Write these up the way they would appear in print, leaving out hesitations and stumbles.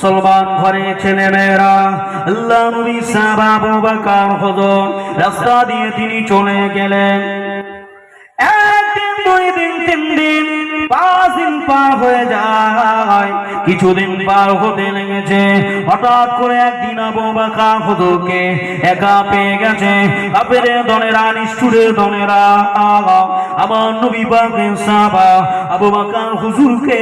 মুসলমান ঘরে ছেলে মেয়েরা, আল্লাহ নবী সাহাবা আবু বকর হুজুর রাস্তা দিয়ে তিনি চলে গেলেন। একদিন, দুই দিন, তিন দিন, 5 দিন পার হয়ে যায়। কিছুদিন পার হতে লেগেছে। হঠাৎ করে একদিন আবু বকর হুজুরকে একা পেয়ে গেছে। কাফেরের দলেরা, নিষ্ঠুরের দলেরা আমার নবী পাকের সাহাবা আবু বকর হুজুরকে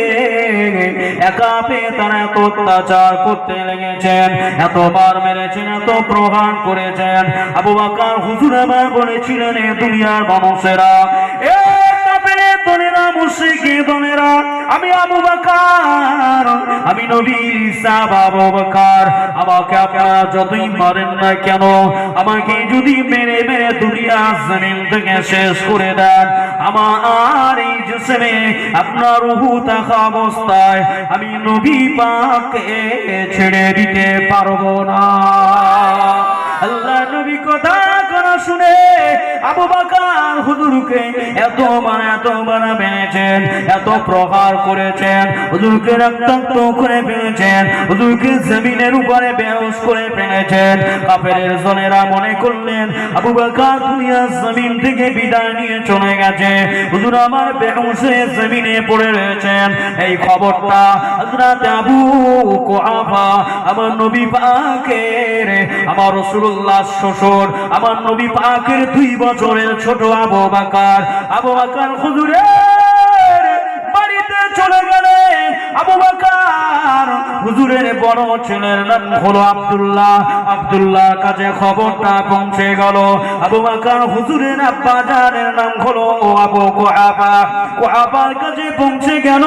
একা পেয়ে তারা এত অত্যাচার করতে লেগেছেন, এতবার মেরেছেন, এত প্রহার করেছেন। আবু বকর হুজুর আমার বলেছিলেন, এ দুনিয়ার মানুষেরা, এ কাফেরের দলেরা, মুশরিকি দলেরা, আমি আবু বকর, আমি নবীর সাহাবা আবু বকর, আমাকে আপনারা যতই মারেন না কেন, আমাকে যদি মেরে মেরে দুনিয়ার জমিন থেকে শেষ করে দেন, আমার এই জিসমে আপনার রূহ থাকা অবস্থায় আমি নবী পাককে ছেড়ে দিতে পারবো না। আল্লাহ নবী কথা শুনে আবু বকর হুজুরকে এতবার মেরেছেন, এত প্রহার করেছেন, হুজুরকে রক্তাক্ত করে ফেলেছেন, হুজুরকে জমিনের উপরে বেহুশ করে ফেলেছেন। কাফেরের জনেরা মনে করলেন আবু বকর দুনিয়ার জমিন থেকে বিদায় নিয়ে চলে গেছে, হুজুর আমার বেহুশ হয়ে জমিনে পড়ে রয়েছেন। এই খবরটা হযরত আবু কুহাফা আমার নবী পাকের, আমার রাসূলুল্লাহ শ্বশুর, আমার নবী পাকের 2 বছরের ছোট আবু বকর হুজুরের বাড়িতে চলে গেলেন। আবু বকর হুজুরের বড় ছেলের নাম হলো আব্দুল্লাহ কাছে খবরটা পৌঁছে গেল। আবু বকর হুজুরের আব্বা জানের নাম হলো আবু কুহাফার কাছে পৌঁছে গেল।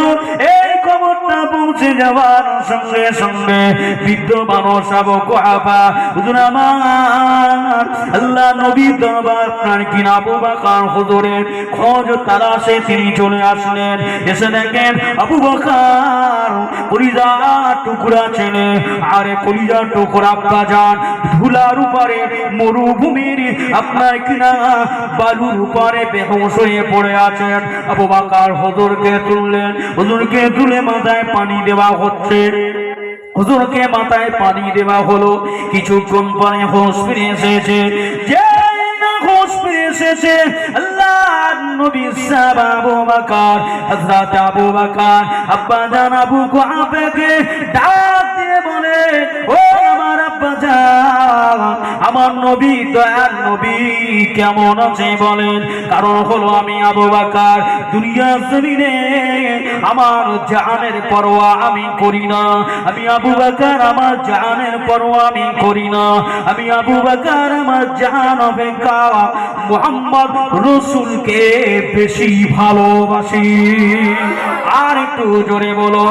এই খবরটা পৌঁছে যাওয়ার সঙ্গে সঙ্গে বৃদ্ধ মানুষ আবু কুহাফা, হুজুর আমার আল্লাহ নবী দরবার প্রাণ কিনা আবু বকর হুজুরের খোঁজ তালাশে তিনি চলে আসলেন। এসে দেখেন আবু বকর কলিজার টুকরা ছেলে, আরে কলিজার টুকরা আব্বা জান ধুলার উপরে মরুভূমির আপনার কিনা বালুর উপরে বেহুশ হয়ে পড়ে আছেন। আবু বকর হুজুরকে তুললেন, হুজুরকে তুলে মাথায় পানি দেওয়া হচ্ছে। হুজুরকে মাথায় পানি দেওয়া হলো। কিছুক্ষণ পরে হোশ ফিরে এসেছে। যে হোশ ফিরে এসেছে আল্লাহর নবী সাহাবা আবু বকর, হযরত আবু বকর আব্বা জান আবু কুহাফাকে ডাক দিয়ে বলে, ও আমার আব্বা জান, আমার নবী দয়ার নবী কেমন আছে বলেন? কারণ হলো আমি আবু বকর দুনিয়ার জমিনে আমার জানের পরোয়া আমি করি না। আমি আবু বকর আমার জানের পরোয়া আমি করি না। আমি আবু বকর আমার জান অপেক্ষা মুহাম্মদ রাসূলকে বেশি ভালোবাসি। আর একটু জোরে বলো,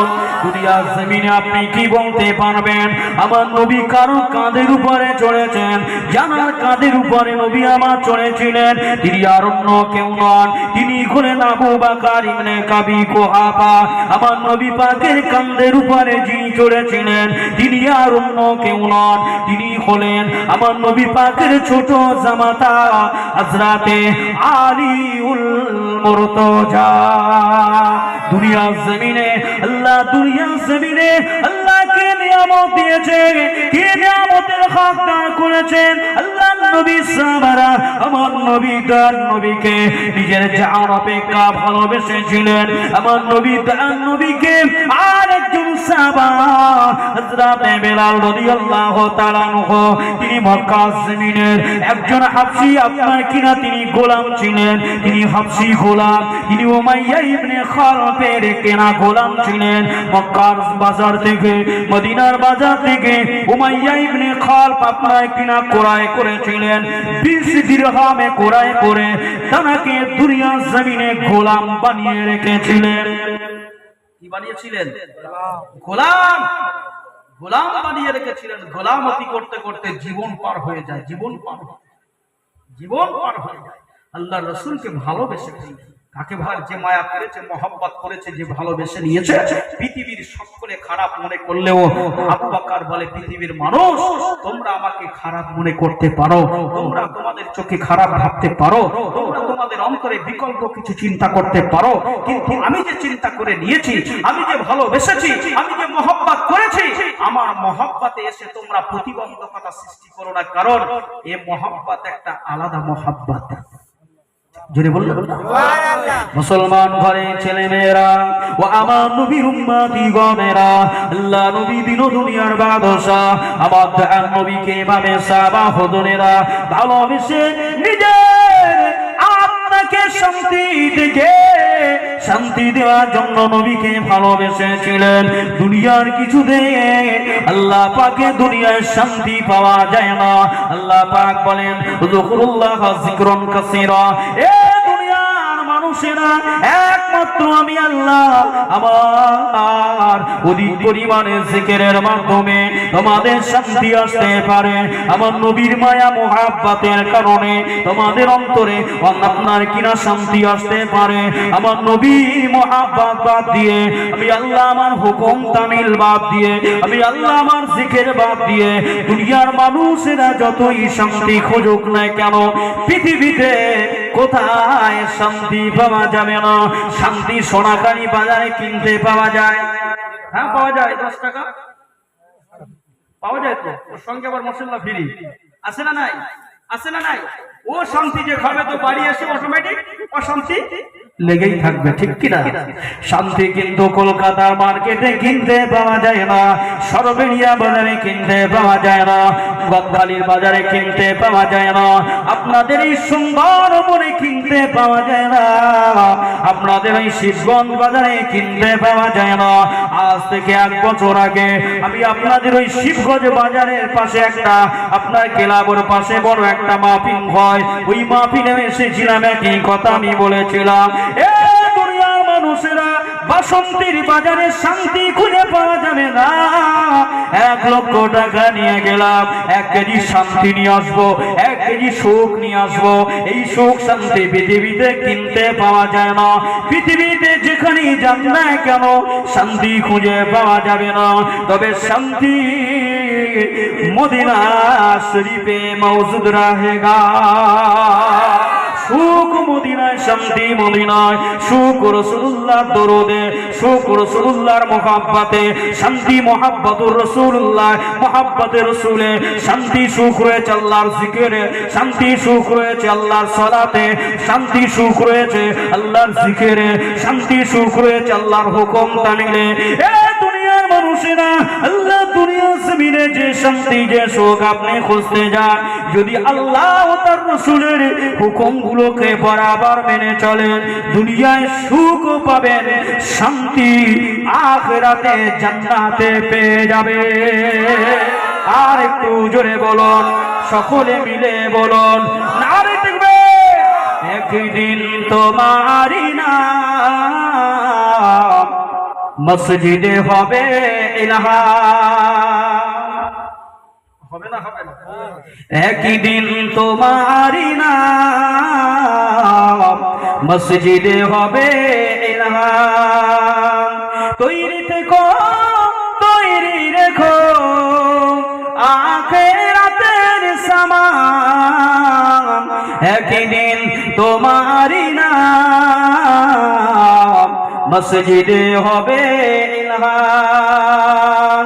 দুনিয়ার জমিনে আপনি কি বলতে পারবেন আমার নবী কারো কাঁধের উপরে চড়েছেন? জানার কাঁধের উপরে নবী আমার চড়েছিলেন। তিনি আর অন্য কেউ নন, তিনি হলেন আবু বকর ইবনে আবি কুহাফা। আমার নবী পাকের কাঁধের উপরে যিনি চড়েছিলেন তিনি আর অন্য কেউ নন, তিনি হলেন আমার নবী পাকের ছোট জামাতা হযরতে আলীউল মুরতজা। দুনিয়ার জমিনে আল্লাহ, দুনিয়ার জমিনে আল্লাহকে নিয়ামত দিয়েছে, কি নিয়ামতের হকদার করেছেন আল্লাহ নবী সাহাবারা আমার নবী তার নবীকে নিজের জান অপেক্ষা ভালোবেসেছিলেন। আমার নবী তার নবীকে আর একজন সাহাবা হযরত বেলাল রাদিয়াল্লাহু তাআলা আনহু, তিনি মক্কা জমিনের একজন হাবশী আপনার কিনা তিনি গোলাম ছিলেন। তিনি হাবশী গোলাম, তিনি উমাইয়া ইবনে খালফের কেনা গোলাম ছিলেন। মক্কার বাজার থেকে, মদিনার বাজার থেকে উমাইয়া ইবনে খালফ আপনার কিনা ক্রয় করেছিলেন। 20 দিরহামে ক্রয় করে তাকে দুনিয়ার জমিনে গোলাম বানিয়ে রেখেছিলেন। কি বানিয়েছিলেন? গোলাম। গোলাম বানিয়ে রেখেছিলেন। গোলামতি করতে করতে জীবন পার হয়ে যায়, জীবন পার হয়ে যায়। আল্লাহর রাসূলকে ভালোবেসেছেন। কাকে ভার যে মায়া করেছে, মহব্বত করেছে, যে ভালোবেসে নিয়েছে, পৃথিবীর সকলে খারাপ মনে করলেও আবু বকর বলে, পৃথিবীর মানুষ তোমরা আমাকে খারাপ মনে করতে পারো, তোমরা তোমাদের চোখে খারাপ ভাবতে পারো, তোমরা তোমাদের অন্তরে বিকল্প কিছু চিন্তা করতে পারো, কিন্তু আমি যে চিন্তা করে নিয়েছি, আমি যে ভালোবেসেছি, আমি যে মহব্বত করেছি, আমার মহব্বতে এসে তোমরা প্রতিবন্ধকতা সৃষ্টি করো না, কারণ এই মহব্বত একটা আলাদা মহব্বত। জোরে বললেন মুসলমান ঘরে ছেলে মেয়েরা ও আমার নবীর উম্মতি গণেরা, আল্লাহ নবী দিন দুনিয়ার বাদশা, আমার দয়াল নবীকে এভাবে সাহাবা হযরেরা ভালোবেসে নিজের আত্মাকে শান্তি থেকে শান্তি দেওয়ার জন্য নবীকে ভালোবেসেছিলেন। দুনিয়ার কিছুতে আল্লাহ পাকে দুনিয়ায় শান্তি পাওয়া যায় না। আল্লাহ পাক বলেন যকুরুল্লাহ যিকরান কাসীরা, এ দুনিয়ার মানুষেরা একমাত্র আমি আল্লাহ আমার অধিক পরিমাণে জিকিরের মাধ্যমে তোমাদের শান্তি আসতে পারে। আমার নবীর মায়া মুহাব্বতের কারণে তোমাদের অন্তরে আপনার কিনা শান্তি আসতে পারে। আমার নবীর মুহাব্বত বাদ দিয়ে আমি আল্লাহ আমার হুকুম তামিল বাদ দিয়ে আমি আল্লাহ আমার জিকির বাদ দিয়ে দুনিয়ার মানুষেরা যতই শান্তি খুঁজুক না কেন, পৃথিবীতে কোথায় শান্তি পাওয়া যাবে না। শান্তি সোনাকানি বাজারে কিনতে পাওয়া যায়, হ্যাঁ পাওয়া যায়, 10 টাকা পাওয়া যায় তো, ওর সঙ্গে আবার মশলা ফ্রি আছে না নাই? আছে না নাই? ও শান্তি যে খাবে তো বাড়ি এসে অটোমেটিক অশান্তি লেগেই থাকবে, ঠিক কিনা? শান্তি কিন্তু কলকাতার মার্কেটে কিনতে পাওয়া যায় না, সরবেরিয়া বাজারে কিনতে পাওয়া যায় না, গদখালির বাজারে কিনতে পাওয়া যায় না, আপনাদের এই সুন্দরবনে কিনতে পাওয়া যায় না, আপনাদের এই শিবগঞ্জ বাজারে কিনতে পাওয়া যায় না। আজ থেকে 1 বছর আগে আমি আপনাদের ওই শিবগঞ্জ বাজারের পাশে একটা আপনার ক্লাবের পাশে বড় একটা মাহফিল হয়, ওই মাহফিলে এসেছিলাম, একই কথা আমি বলেছিলাম, এ দুনিয়ার মানুষেরা বাসন্তীর বাজারে শান্তি খুঁজে পাওয়া যাবে না। 1 লক্ষ টাকা নিয়ে গেলাম, 1 কেজি শান্তি নিয়ে আসবো, 1 কেজি সুখ নিয়ে আসবো। এই সুখ শান্তি পৃথিবীতে কিনতে পাওয়া যায় না। পৃথিবীতে যেখানেই যান না কেন শান্তি খুঁজে পাওয়া যাবে না, তবে শান্তি মদিনা শরীফে মौजूद रहेगा। সুখ মদিনায়, শান্তি মদিনায়, সুখ রাসূলুল্লাহ দরুদে, সুখ রাসূলুল্লাহর মুহাব্বতে, শান্তি মুহাব্বতুর রাসূলুল্লাহ, মুহাব্বতে রাসূলে, শান্তি সুখ রয়েছে আল্লাহর জিকিরে, শান্তি সুখ রয়েছে আল্লাহর সালাতে, শান্তি সুখ রয়েছে আল্লাহর জিকিরে, শান্তি সুখ রয়েছে আল্লাহর হুকুম তামিলে। এ দুনিয়ার মানুষেরা, আল্লাহ দুনিয়ার জমিনে যে শান্তি যে সুখ আপনি খুঁজতে যান, যদি আল্লাহ ও তার রাসূলের হুকুমগুলোকে বরাবর মেনে চলেন, দুনিয়ায় সুখ পাবেন, শান্তি আখিরাতে জান্নাতে পেয়ে যাবে। আর একটু জোরে বলুন, সকলে মিলে বলুন, নারে তাকবীর। একদিন তোমারই নাম মসজিদে হবে ইলহাম, হবে না? হবে না? একদিন তোমারই নাম মসজিদে হবে ইলহাম। তৈরি থেকো, তৈরি রেখো আখিরাতের সামান। একদিন তোমারই নাম মসজিদে হবে ইলহাম।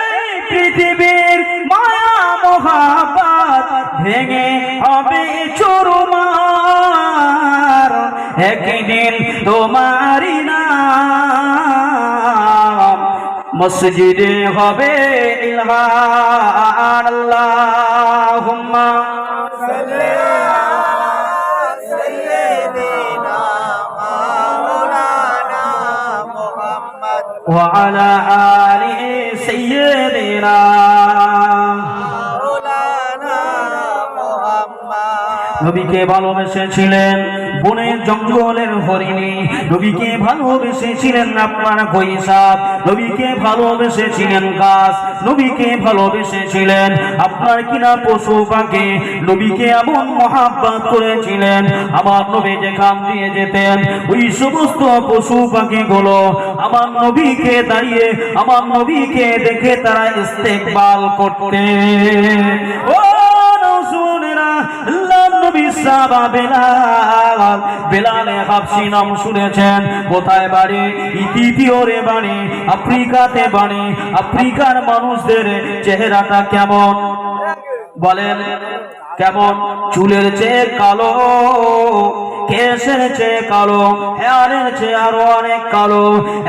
এই পৃথিবীর মায়া মোহাব্বত ভেঙে হবে চুরমার। একদিন তোমারই নাম মসজিদে হবে ইলহাম। আল্লাহুম্মা সাল্লি وعلى آل سيدنا নবীকে ভালোবেসেছিলেন বনের জঙ্গলের হরিণী, নবীকে ভালোবেসেছিলেন আপনার গৈসাপ, নবীকে ভালোবেসেছিলেন গাছ, নবীকে ভালোবেসেছিলেন আপনার কিনা পশু পাখি, নবীকে এমন মহাব্বত করেছিলেন আমার নবী যেখান দিয়ে যেতেন ওই সমস্ত পশু পাখিগুলো আমার নবীকে দাঁড়িয়ে আমার নবীকে দেখে তারা ইস্তেকবাল করতেন। ও রাসূলেরা, আল্লাহর নবী নবীর সাহাবা বেলাল, বেলালে হাবশী নাম শুনেছেন। কোথায় বাড়ি? ইথিওপিয়ায় বাড়ি, আফ্রিকাতে বাড়ি। আফ্রিকার মানুষদের চেহারাটা কেমন বলেন? কেমন? চুলের চেয়ে কালো, কেশের চেয়ে কালো, হেয়ারের চেয়ে আরো অনেক কালো।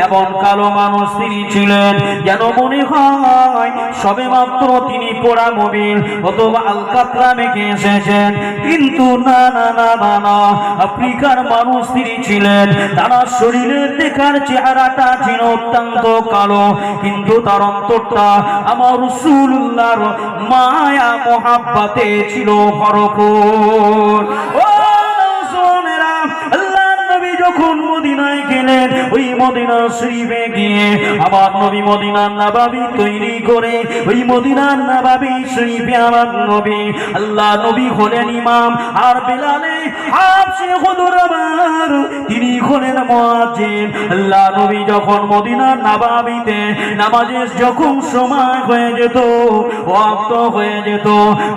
এমন কালো মানুষ তিনি ছিলেন যেন মনে হয় সবে মাত্র তিনি পোড়া মোবিল অথবা আলকাতরা মেখে এসেছেন। কিন্তু না না না না না, আফ্রিকার মানুষ তিনি ছিলেন। তার শরীরের দেখার চেহারাটা ছিল অত্যন্ত কালো, কিন্তু তার অন্তরটা আমার রাসূলুল্লাহর মায়া মোহাব্বতে ছিল ভরপুর। যখন মদিনায় গেলেন, ওই মদিনা শরীফে গিয়ে আমার নবী মদিনার নববী তৈরি করে, ওই মদিনার নববী শরীফে আমার নবী আল্লাহ নবী হলেন ইমাম, আর বেলালে হাবশী হুজুর আমার তিনি হলেন মুয়াজ্জিন। আল্লাহ নবী যখন মদিনার নববীতে নামাজের যখন সময় হয়ে যেত, ওয়াক্ত হয়ে যেত,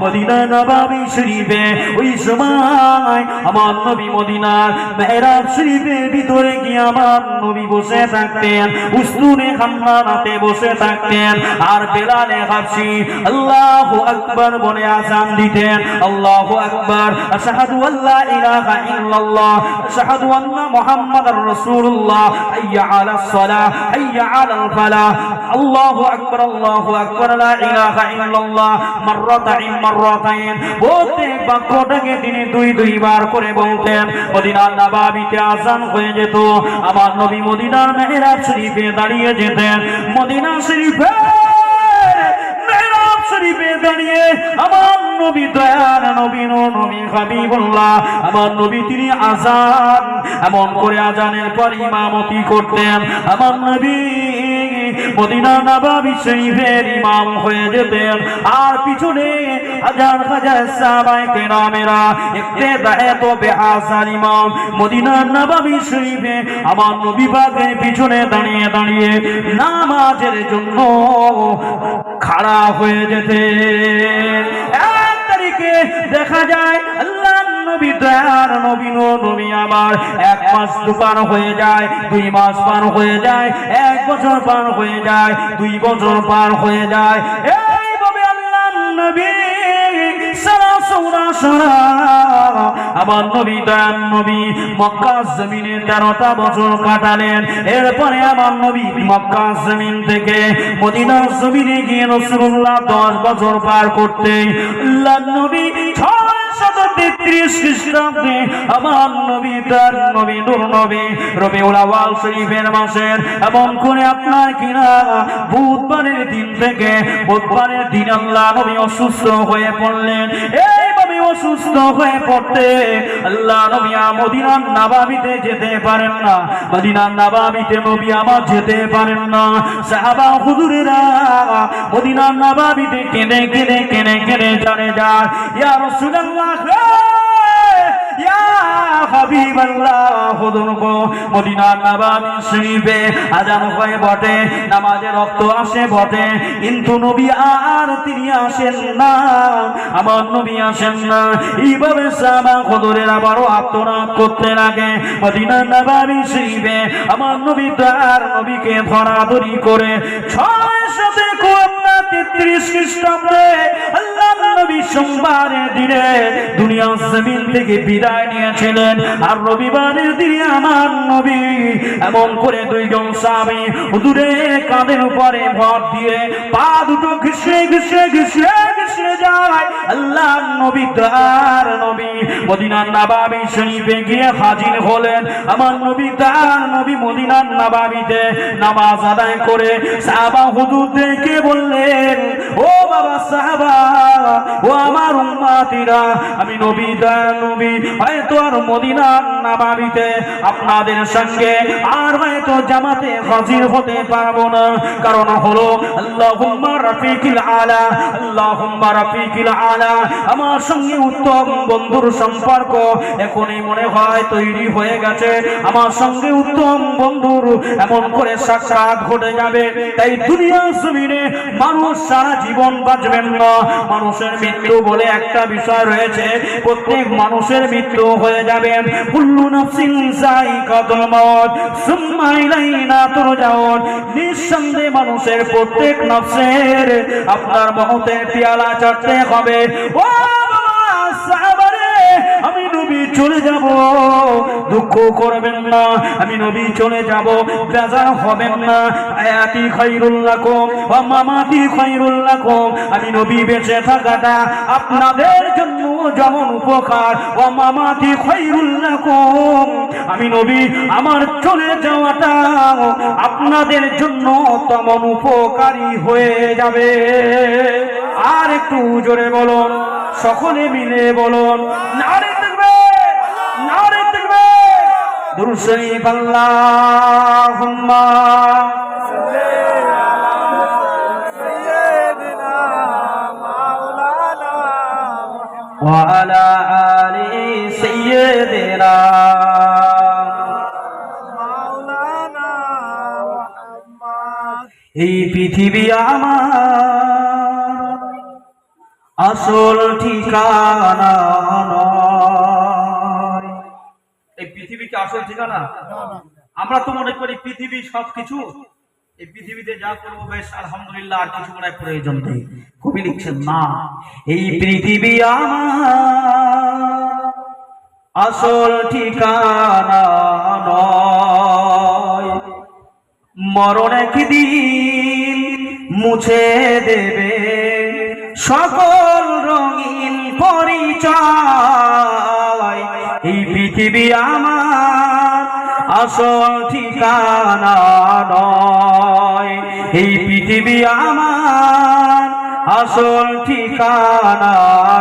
মদিনার নববী শরীফে ওই সময় আমার নবী মদিনার মেহরাব শরীফের ভিতরে গিয়ে আমার নবী বসে থাকতেন, উসতুনে খান্নাতে বসে থাকতেন। আর বেলালে হাবশী আল্লাহু আকবার বলে আযান দিতেন। আল্লাহু আকবার, আশহাদু আল্লা ইলাহা ইল্লাল্লাহ, আশহাদু আন্না মুহাম্মাদার রাসূলুল্লাহ, হাইয়া আলাস সালাহ, হাইয়া আলাল ফালাহ, আল্লাহু আকবার, আল্লাহু আকবার, লা ইলাহা ইল্লাল্লাহ মাররাতাইন মাররাতাইন। প্রত্যেক বাক্যটাকে তিনি দুই বার করে বলতেন। মদিনার নববীতে আযান হয়ে যেত, আমার নবী মদিনার মেহরাব শরীফে দাঁড়িয়ে যেতেন। মদিনা শরীফে মেহরাব শরীফে দাঁড়িয়ে আমার নবী দয়ার নবী নবী হাবিবুল্লাহ আমার নবী তিনি আযান এমন করে আযানের পর ইমামতি করতেন। আমার নবী মদিনা নববী শরীফের ইমাম হয়ে যেতেন, আর পিছনে হাজার হাজার সাহাবায়ে কেরামেরা ইক্তেদায়ে তো বেহাসার ইমাম মদিনা নববী শরীফে আমার নবী পাকের পিছনে দাঁড়িয়ে দাঁড়িয়ে নামাজের জন্য খাড়া হয়ে যেতেন। এক তারিখে দেখা যায় আল্লাহ নবী দয়ার নবী নবী আমার 1 মাস পার হয়ে যায়, 2 মাস পার হয়ে যায়, 1 বছর পার হয়ে যায়, 2 বছর পার হয়ে যায়। এইভাবে আল্লাহ নবী আমার নবী দয়ার নবী মক্কা জমিনে 13টা বছর কাটালেন। এরপরে আমার নবী মক্কা জমিন থেকে মদিনা জমিনে গিয়ে রাসূলুল্লাহ 10 বছর পার করতে আল্লাহ নবী 633 খ্রিস্টাব্দে আমার নবী তার নবী নূর নবী রবিউল আউয়াল শরীফের মাসের এমন করে আপনার কিনা বুধবারের দিন থেকে বুধবারের দিন আল্লাহ নবী অসুস্থ হয়ে পড়লেন। এইভাবে অসুস্থ হয়ে পড়তে আল্লাহ নবী মদিনার নববীতে যেতে পারেন না, মদিনার নববীতে নবী আমার যেতে পারেন না। সাহাবা হুজুরেরা মদিনার নববীতে কেঁদে কেঁদে কেঁদে কেঁদে চলে যায়, ইয়া রাসূলুল্লাহ ইয়া হাবিবাল্লাহ হুজুর গো, মদিনার নববী শরীফে আযান হয়ে বটে, নামাজের রক্ত আসে বটে, কিন্তু নবী আর তিনি আসেন না, আমার নবী আসেন না। এইভাবে সাহাবা হুজুরেরা বড় আত্মনাদ করতে লাগে। মদিনার নববী শরীফে আমার নবী তার নবীকে ধরাধরি করে 633 খ্রিস্টাব্দে আল্লাহ নবী সোমবারের দিনে দুনিয়া জমিন থেকে বিদায় নিয়েছিলেন। আর রবিবারের দিনে আমার নবী এমন করে 2 জন সাহাবী হুজুরের কাঁধের উপরে ভর দিয়ে পা দুটো ঘিসে ঘিসে ঘিসে ঘিসে যায়। আল্লাহ নবী তার নবী মদিনার নববী শরীফে গিয়ে হাজির হলেন। আমার নবী তার নবী মদিনার নববীতে নামাজ আদায় করে সাহাবা হুজুরদেরকে বললেন, ও বাবা সাহাবা, ও আমার উম্মতিরা, আমি নবী তার নবী হয়তো আর মদিনার নববীতে আপনাদের সঙ্গে আর হয়তো জামাতে হাজির হতে পারবো না। কারণ হলো আল্লাহুম্মা রাফিকিল আলা, আল্লাহুম্মা রাফিকিল আলা, আমার সঙ্গে উত্তম বন্ধুর সম্পর্ক এখনই মনে হয় তৈরি হয়ে গেছে। আমার সঙ্গে উত্তম বন্ধুর এমন করে সাক্ষাৎ ঘটে যাবে, তাই দুনিয়া জমিনে মানুষ সারা জীবন বাঁচবেন না, মানুষ মানুষের মৃত্যু বলে একটা বিষয় রয়েছে, প্রত্যেক মানুষের মৃত্যু হয়ে যাবে। কুল্লু নাফসিন যায়িকাতুল মাউত সুম্মা ইলাইনা তুরজাউন। নিঃসন্দেহে মানুষের প্রত্যেক নফসের আপনার মওতের পেয়ালা চড়তে হবে। ও সাহাবারে, আমি নবী চলে যাব, দুঃখ করবেন না, আমি নবী চলে যাব, বেজার হবেন না। আয়াতি খায়রুল লাকুম ওয়া মামাতি খায়রুল লাকুম। আমি নবী বেঁচে থাকাটা আপনাদের জন্য যেমন উপকার, ওয়া মামাতি খায়রুল লাকুম, আমি নবী আমার চলে যাওয়াটা আপনাদের জন্য তেমন উপকারী হয়ে যাবে। আর একটু জোরে বলুন, সকলে মিলে বলুন, নারে তাকবীর, নারে তাকবীর। দুরূদ শরীফ। আল্লাহুম্মা সাল্লি আলা সাইয়্যিদিনা মাওলানা ওয়া আলা আলি সাইয়্যিদিনা মাওলানা মুহাম্মদ। এই পৃথিবী আমার আসল ঠিকানা নয়। এই পৃথিবী কি আসল ঠিকানা? আমরা তো মনে করি পৃথিবী সবকিছু, এই পৃথিবীতে যা করবো বেশ আলহামদুলিল্লাহ, আর কিছু মনে প্রয়োজন নেই। কবি লিখছেন, না, এই পৃথিবী আমার আসল ঠিকানা নয়। মরণ একদিন মুছে দেবে সকল রঙিন পরিচয়। এই পৃথিবী আমার আসল ঠিকানা নয়। এই পৃথিবী আমার আসল ঠিকানা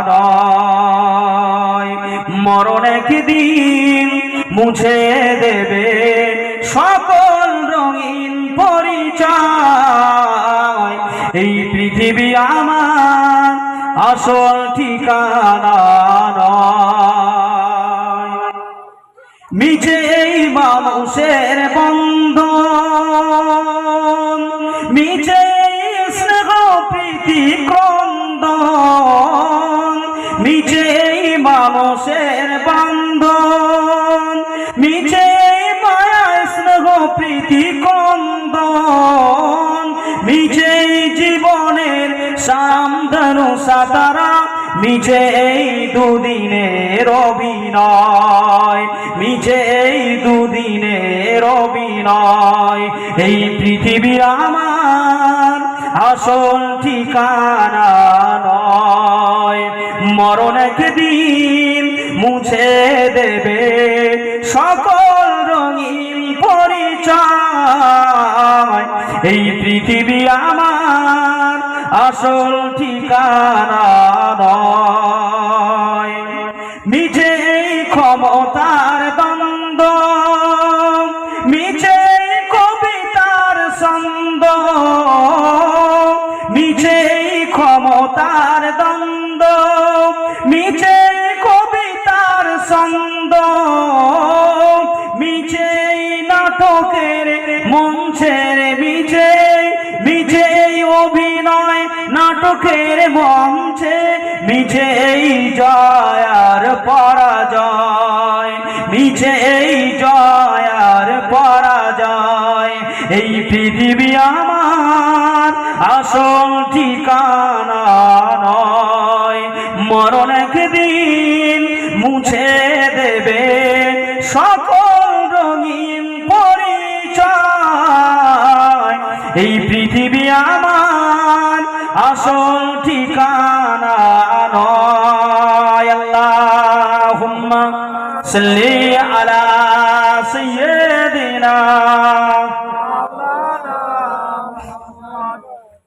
নয়। মরণ একদিন মুছে দেবে সকল রঙিন পরিচয়। এই পৃথিবী আমার আসল ঠিকানা নয়। মিছে এই মানুষের বন্ধন, মিছে স্নেহ প্রীতি ক্রন্দন, মিছে এই মানুষের বন্ধন, মিছে মায়া স্নেহ প্রীতি ক্রন্দন, মিছে জীবনের সামধানু সাতারা, মিছে এই দুদিনের অভিনয়, মিছে এই দুদিনের অভিনয়। এই পৃথিবী আমার আসল ঠিকানা নয়। মরণ একদিন মুছে দেবে সকল রঙিন পরিচয়। এই পৃথিবী আমার আসল ঠিকানা নয়। মিছে ক্ষমতার দ্বন্দ্ব, মিছে কবিতার ছন্দ, মিছে ক্ষমতার দ্বন্দ্ব, মিছে কবিতার ছন্দ, মিছে নাটকের মঞ্চের, মিছে মিছে অভিনয় নাটকের মঞ্চে, মিছে জয় আর পরাজয়, মিছে জয় আর পরাজয়। এই পৃথিবী আমার আসল ঠিকানা নয়। মরণ একদিন মুছে দেবে সকল রঙিন পরিচয়। এই পৃথিবী আমার আসল ঠিকানা নয়। আল্লাহুম্মা সাল্লি আলা সাইয়্যিদিনা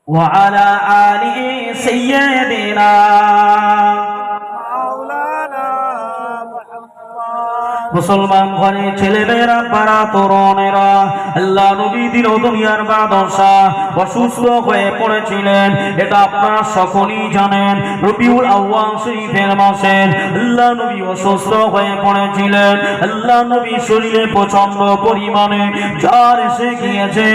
ওয়া আলা আলি সাইয়্যিদিনা মাওলানা মুহাম্মদ। মুসলমান ঘরে ছেলেমেয়েরা পাড়া তরুণেরা আল্লাহ নবী দিন দুনিয়ার বাদশাহ অসুস্থ হয়ে পড়েছিলেন। এটা আপনারা সকলেই জানেন। রবিউল আউয়াল শরীফের মাসে আল্লাহ নবী অসুস্থ হয়ে পড়েছিলেন। আল্লাহ নবী শরীরে প্রচন্ড পরিমাণে জ্বর এসে গিয়েছে।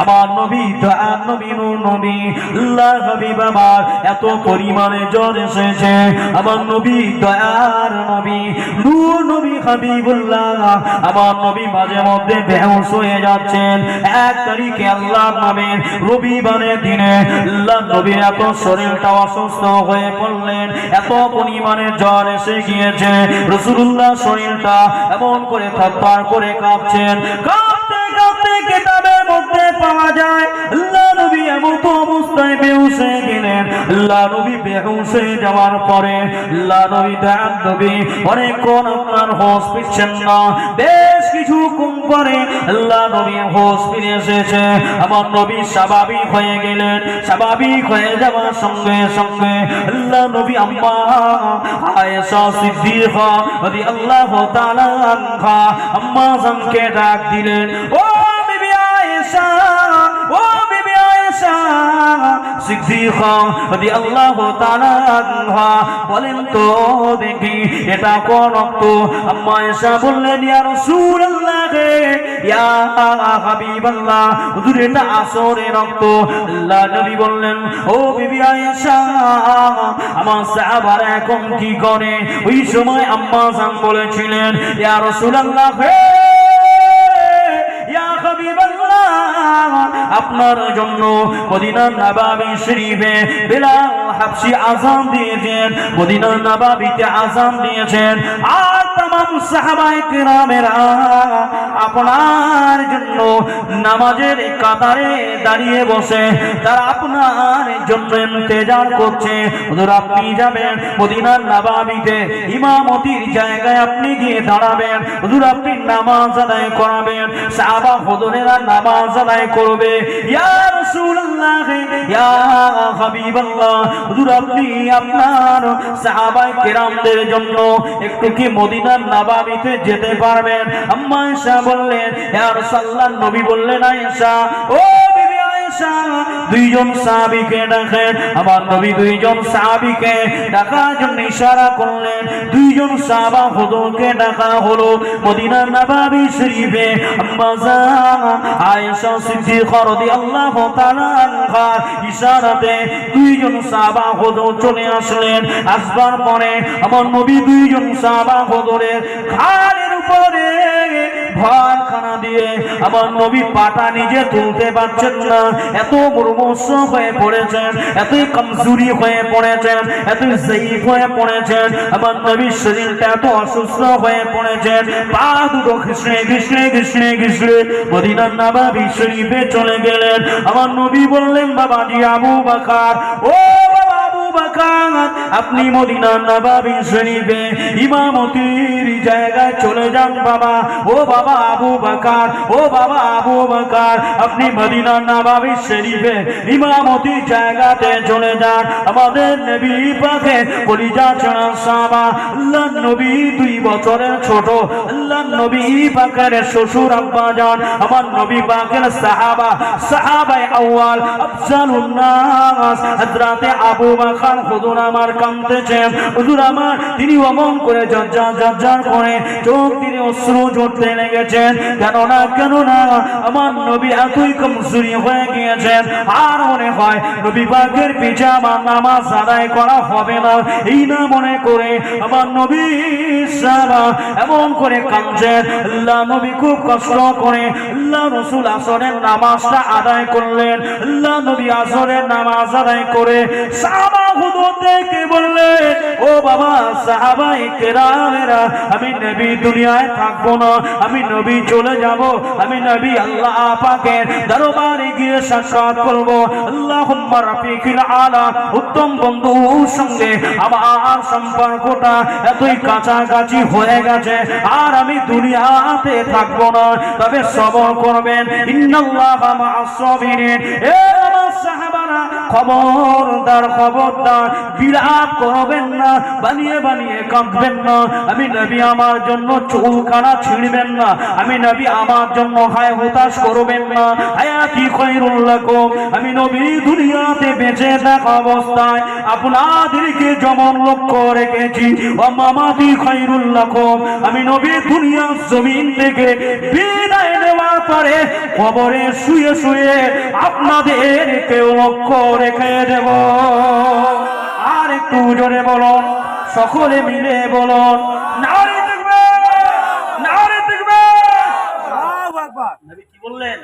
আমার নবী দয়ার নবী নূর নবী আল্লাহ হাবিব আমার এত পরিমাণে জ্বর এসেছে। আমার নবী দয়ার নবী নূর নবী হাবিবুল্লাহ আমার নবী মাঝে মধ্যে বেহুশ হয়ে যাচ্ছেন। 1 তারিখে আল্লাহর নামের রবিবারের দিনে আল্লাহ নবীর এত শরীরটা অসুস্থ হয়ে পড়লেন, এত পরিমাণে জ্বর এসে গিয়েছে। রাসূলুল্লাহ শরীরটা এমন করে থরথর করে কাঁপছেন। কাঁপতে কাঁপতে কিতাবের মধ্যে পাওয়া যায় আল্লাহ নবী এমন অবস্থায় বেহুশ হয়ে গেলেন। আল্লাহ নবী বেহুশ হয়ে যাওয়ার পরে আল্লাহ নবী দয়ার নবী অনেকক্ষণ আপনার হোশ ফিরছেন না। বেশ কিছুক্ষণ পরে আল্লাহ নবী হোশ ফিরে এসেছে। আমার নবী স্বাভাবিক হয়ে গেলেন। স্বাভাবিক হয়ে যাওয়ার সঙ্গে সঙ্গে আল্লাহ নবী আম্মা আয়েশা সিদ্দিকা রাদিয়াল্লাহু তাআলা আনহা আম্মা জানকে ডাক দিলেন। ও বিবি আয়েশা, ও বিবি আয়েশা সিদ্দিকা রাদিয়াল্লাহু তাআলা আনহা, বলেন তো দেখি এটা কোন রক্ত? আম্মা আয়েশা বললেন, ইয়া রাসূলুল্লাহ, ইয়া হাবিবাল্লাহ, হুজুর এটা আসরের রক্ত। আল্লাহ নবী বললেন, ও বিবি আয়েশা, আমার সাহাবারা এখন কি করে? ওই সময় আম্মা জান বলেছিলেন, ইয়া রাসূলুল্লাহ, ইয়া হাবিবাল্লাহ, আপনার জন্য মদিনার নববী শরীফে বিলাল হাবশী আযান দিয়েছেন, মদিনার নববীতে আযান দিয়েছেন। আর तमाम সাহাবায়ে কেরামেরা আপনার জন্য নামাজের কাতারে দাঁড়িয়ে বসে তারা আপনার জন্য ইন্তজার করছে। হুজুর আপনি যাবেন মদিনার নববীতে, ইমামতির জায়গায় আপনি গিয়ে দাঁড়াবেন। হুজুর আপনি নামাজ আদায় করাবেন, সাহাবা হুজুরেরা নামাজ আদায় করবে। ইয়া রাসূলুল্লাহ, ইয়া হাবিবাল্লাহ, হুজুর আপনি আপনার সাহাবায়ে কেরামদের জন্য একটু কি মদিনার নববীতে যেতে পারবেন? আম্মা আয়েশা বললেন, ইয়া রাসূলুল্লাহ। নবী বললেন, আয়েশা, ও বিবি আয়েশা, দুইজন সাহাবীকে ডাকেন। আমার নবী দুইজন সাহাবীকে ডাকার জন্য ইশারা করলেন। দুইজন সাহাবা হুজুরকে ডাকা হলো মদিনার নববী শরীফে। আম্মা জান আয়েশা সিদ্দিকা রাদিয়াল্লাহু তাআলা আনহা ইশারাতে দুইজন সাহাবা হুজুর চলে আসলেন। আসবার পরে আমার নবী দুইজন সাহাবা হুজুরের ঘাড়ের উপরে ভারখানা দিয়ে আমার নবী পাটা নিজে তুলতে পারছেন না। এত মুরমুষ হয়ে পড়েছেন, এত কমজোরি হয়ে পড়েছেন, এত জয়ীফ হয়ে পড়েছেন। আমার নবীর শরীরটা এত অসুস্থ হয়ে পড়েছেন। পা দুটো ঘিসড়ে ঘিসড়ে ঘিসড়ে ঘিসড়ে মদিনার নববী শরীফে চলে গেলেন। আমার নবী বললেন, বাবাজি আবু বকর, ও বাবা আবু বকর, আপনি মদিনার নববী শরীফে ইমামতির জায়গায় চলে যান। বাবা, ও বাবা আবু বকর, ও বাবা আবু বকর, আপনি মদিনার নববী শরীফে ইমামতির জায়গাতে চলে যান। আমাদের নবী পাকের কলিজা ছাড়া সাহাবা, আল্লাহর নবী 2 বছরের ছোট, আল্লাহর নবী পাকের শ্বশুর আব্বা জান, আমার নবী পাকের সাহাবা, সাহাবায়ে আউয়াল আফজালুন নাস হযরতে আবু বকর হুজুর আমার কাঁদতেছেন। হুজুর আমার তিনি অমন করে ঝরঝর করে চোখ দিয়ে অশ্রু ঝরতে লেগেছেন। কেননা আমার নবী এতই কমজোরি হয়ে গিয়েছেন। আর মনে হয় নবী পাকের পিছে আমার নামাজ আদায় করা হবে না, এই না মনে করে আমার নবী সাহাবা এমন করে কাঁদছেন। আল্লাহ নবী খুব কষ্ট করে আল্লাহ রাসূল আসরের নামাজটা আদায় করলেন। আল্লাহ নবী আসরের নামাজ আদায় করে সাহাবা হুজুরদেরকে বললেন, ও বাবা সাহাবায়ে কেরামেরা, আমি নবী দুনিয়ায় থাকবো না, আমি নবী চলে যাব, আমি নবী আল্লাহ পাকের দরবারে গিয়ে সাক্ষাৎ করব। আল্লাহুম্মা রাফিকিল আলা, উত্তম বন্ধুর সঙ্গে আমার সম্পর্কটা এতই কাছাকাছি হয়ে গেছে, আর আমি দুনিয়াতে থাকবো না। তবে সবর করবেন, ইন্নাল্লাহা মা'আস সাবিরিন। এ আমার সাহাবারা খবরদার খবরদার বিলাপ করবেন না, বানিয়ে বানিয়ে কাঁদবেন না। আমি নবী আমার জন্য চুলকানা ছিঁড়বেন না, আমি নবী আমার জন্য হায় হতাশ করবেন না। হায়াতি খায়রুল লাকুম, আমি নবী দুনিয়াতে বেঁচে থাকা অবস্থায় আপনাদেরকে যেমন লক্ষ্য রেখেছি, ওয়া মামাতি খায়রুল লাকুম, আমি নবী দুনিয়ার জমিন থেকে বিদায় নেওয়ার পরে কবরে শুয়ে শুয়ে আপনাদেরকে লক্ষ্য রেখে দেব। আর একটু জোরে বলুন, সকলে মিলে বলুন, নারে তাকবীর, নারে তাকবীর। আল্লাহু আকবার। নবী কি বললেন?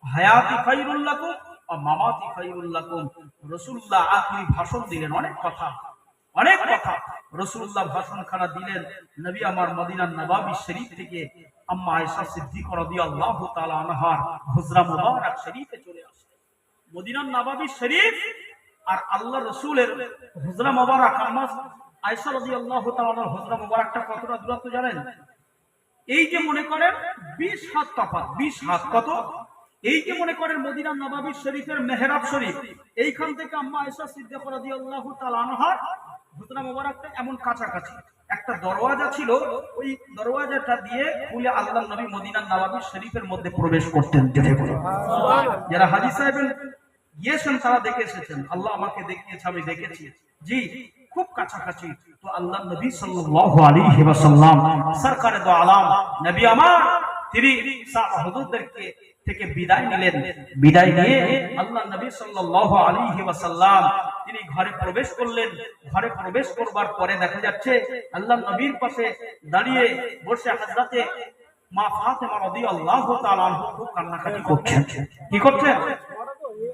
হায়াতি খায়রুল লাকুম ওয়া মামাতি খায়রুল লাকুম। রাসূলুল্লাহ আখেরি ভাষণ দিলেন, অনেক কথা অনেক কথা রাসূলুল্লাহ ভাষণখানা দিলেন। নবী আমার মদিনার নবাবী শরীফ থেকে আম্মা আয়েশা সিদ্দিকা রাদিয়াল্লাহু তাআলা আনহার হুজরা মুবারক শরীফে চলে আসলেন। মদিনার নবাবী শরীফ আর আল্লাহ রাসূলের হুজরা মুবারক আম্মা আয়েশা রাদিয়াল্লাহু তাআলা আনহার হুজরা মুবারকটা কতটা দূরত্ব জানেন? এই যে মনে করেন 20 হাত তফাৎ, 20 হাত। কত? এই যে মনে করেন মদিনার নবাবী শরীফের মেহরাব শরীফ, এইখান থেকে আম্মা আয়েশা সিদ্দিকা রাদিয়াল্লাহু তাআলা আনহার হুজরা মুবারকটা এমন কাছাকাছি। একটা দরওয়াজা ছিল, ওই দরওয়াজাটা দিয়ে খুলে আল্লাহর নবী মদিনার নবাবী শরীফের মধ্যে প্রবেশ করতেন। যারা হাজী সাহেবের গিয়েছেন তারা দেখে এসেছেন, আল্লাহ আমাকে দেখিয়েছে, আমি দেখেছি, জি খুব কাছাকাছি। তো আল্লাহর নবী সাল্লাল্লাহু আলাইহি ওয়াসাল্লাম সরকারে দো আলাম নবী আমার, তিনি সাহাবা হুজুরদেরকে থেকে বিদায় নিলেন। বিদায় নিয়ে আল্লাহর নবী সাল্লাল্লাহু আলাইহি ওয়াসাল্লাম তিনি ঘরে প্রবেশ করলেন। ঘরে প্রবেশ করবার পরে দেখা যাচ্ছে আল্লাহর নবীর পাশে দাঁড়িয়ে বসে হযরতে মা ফাতেমা রাদিয়াল্লাহু তাআলা আনহা খুব কান্নাকাটি করছেন। কি করছেন?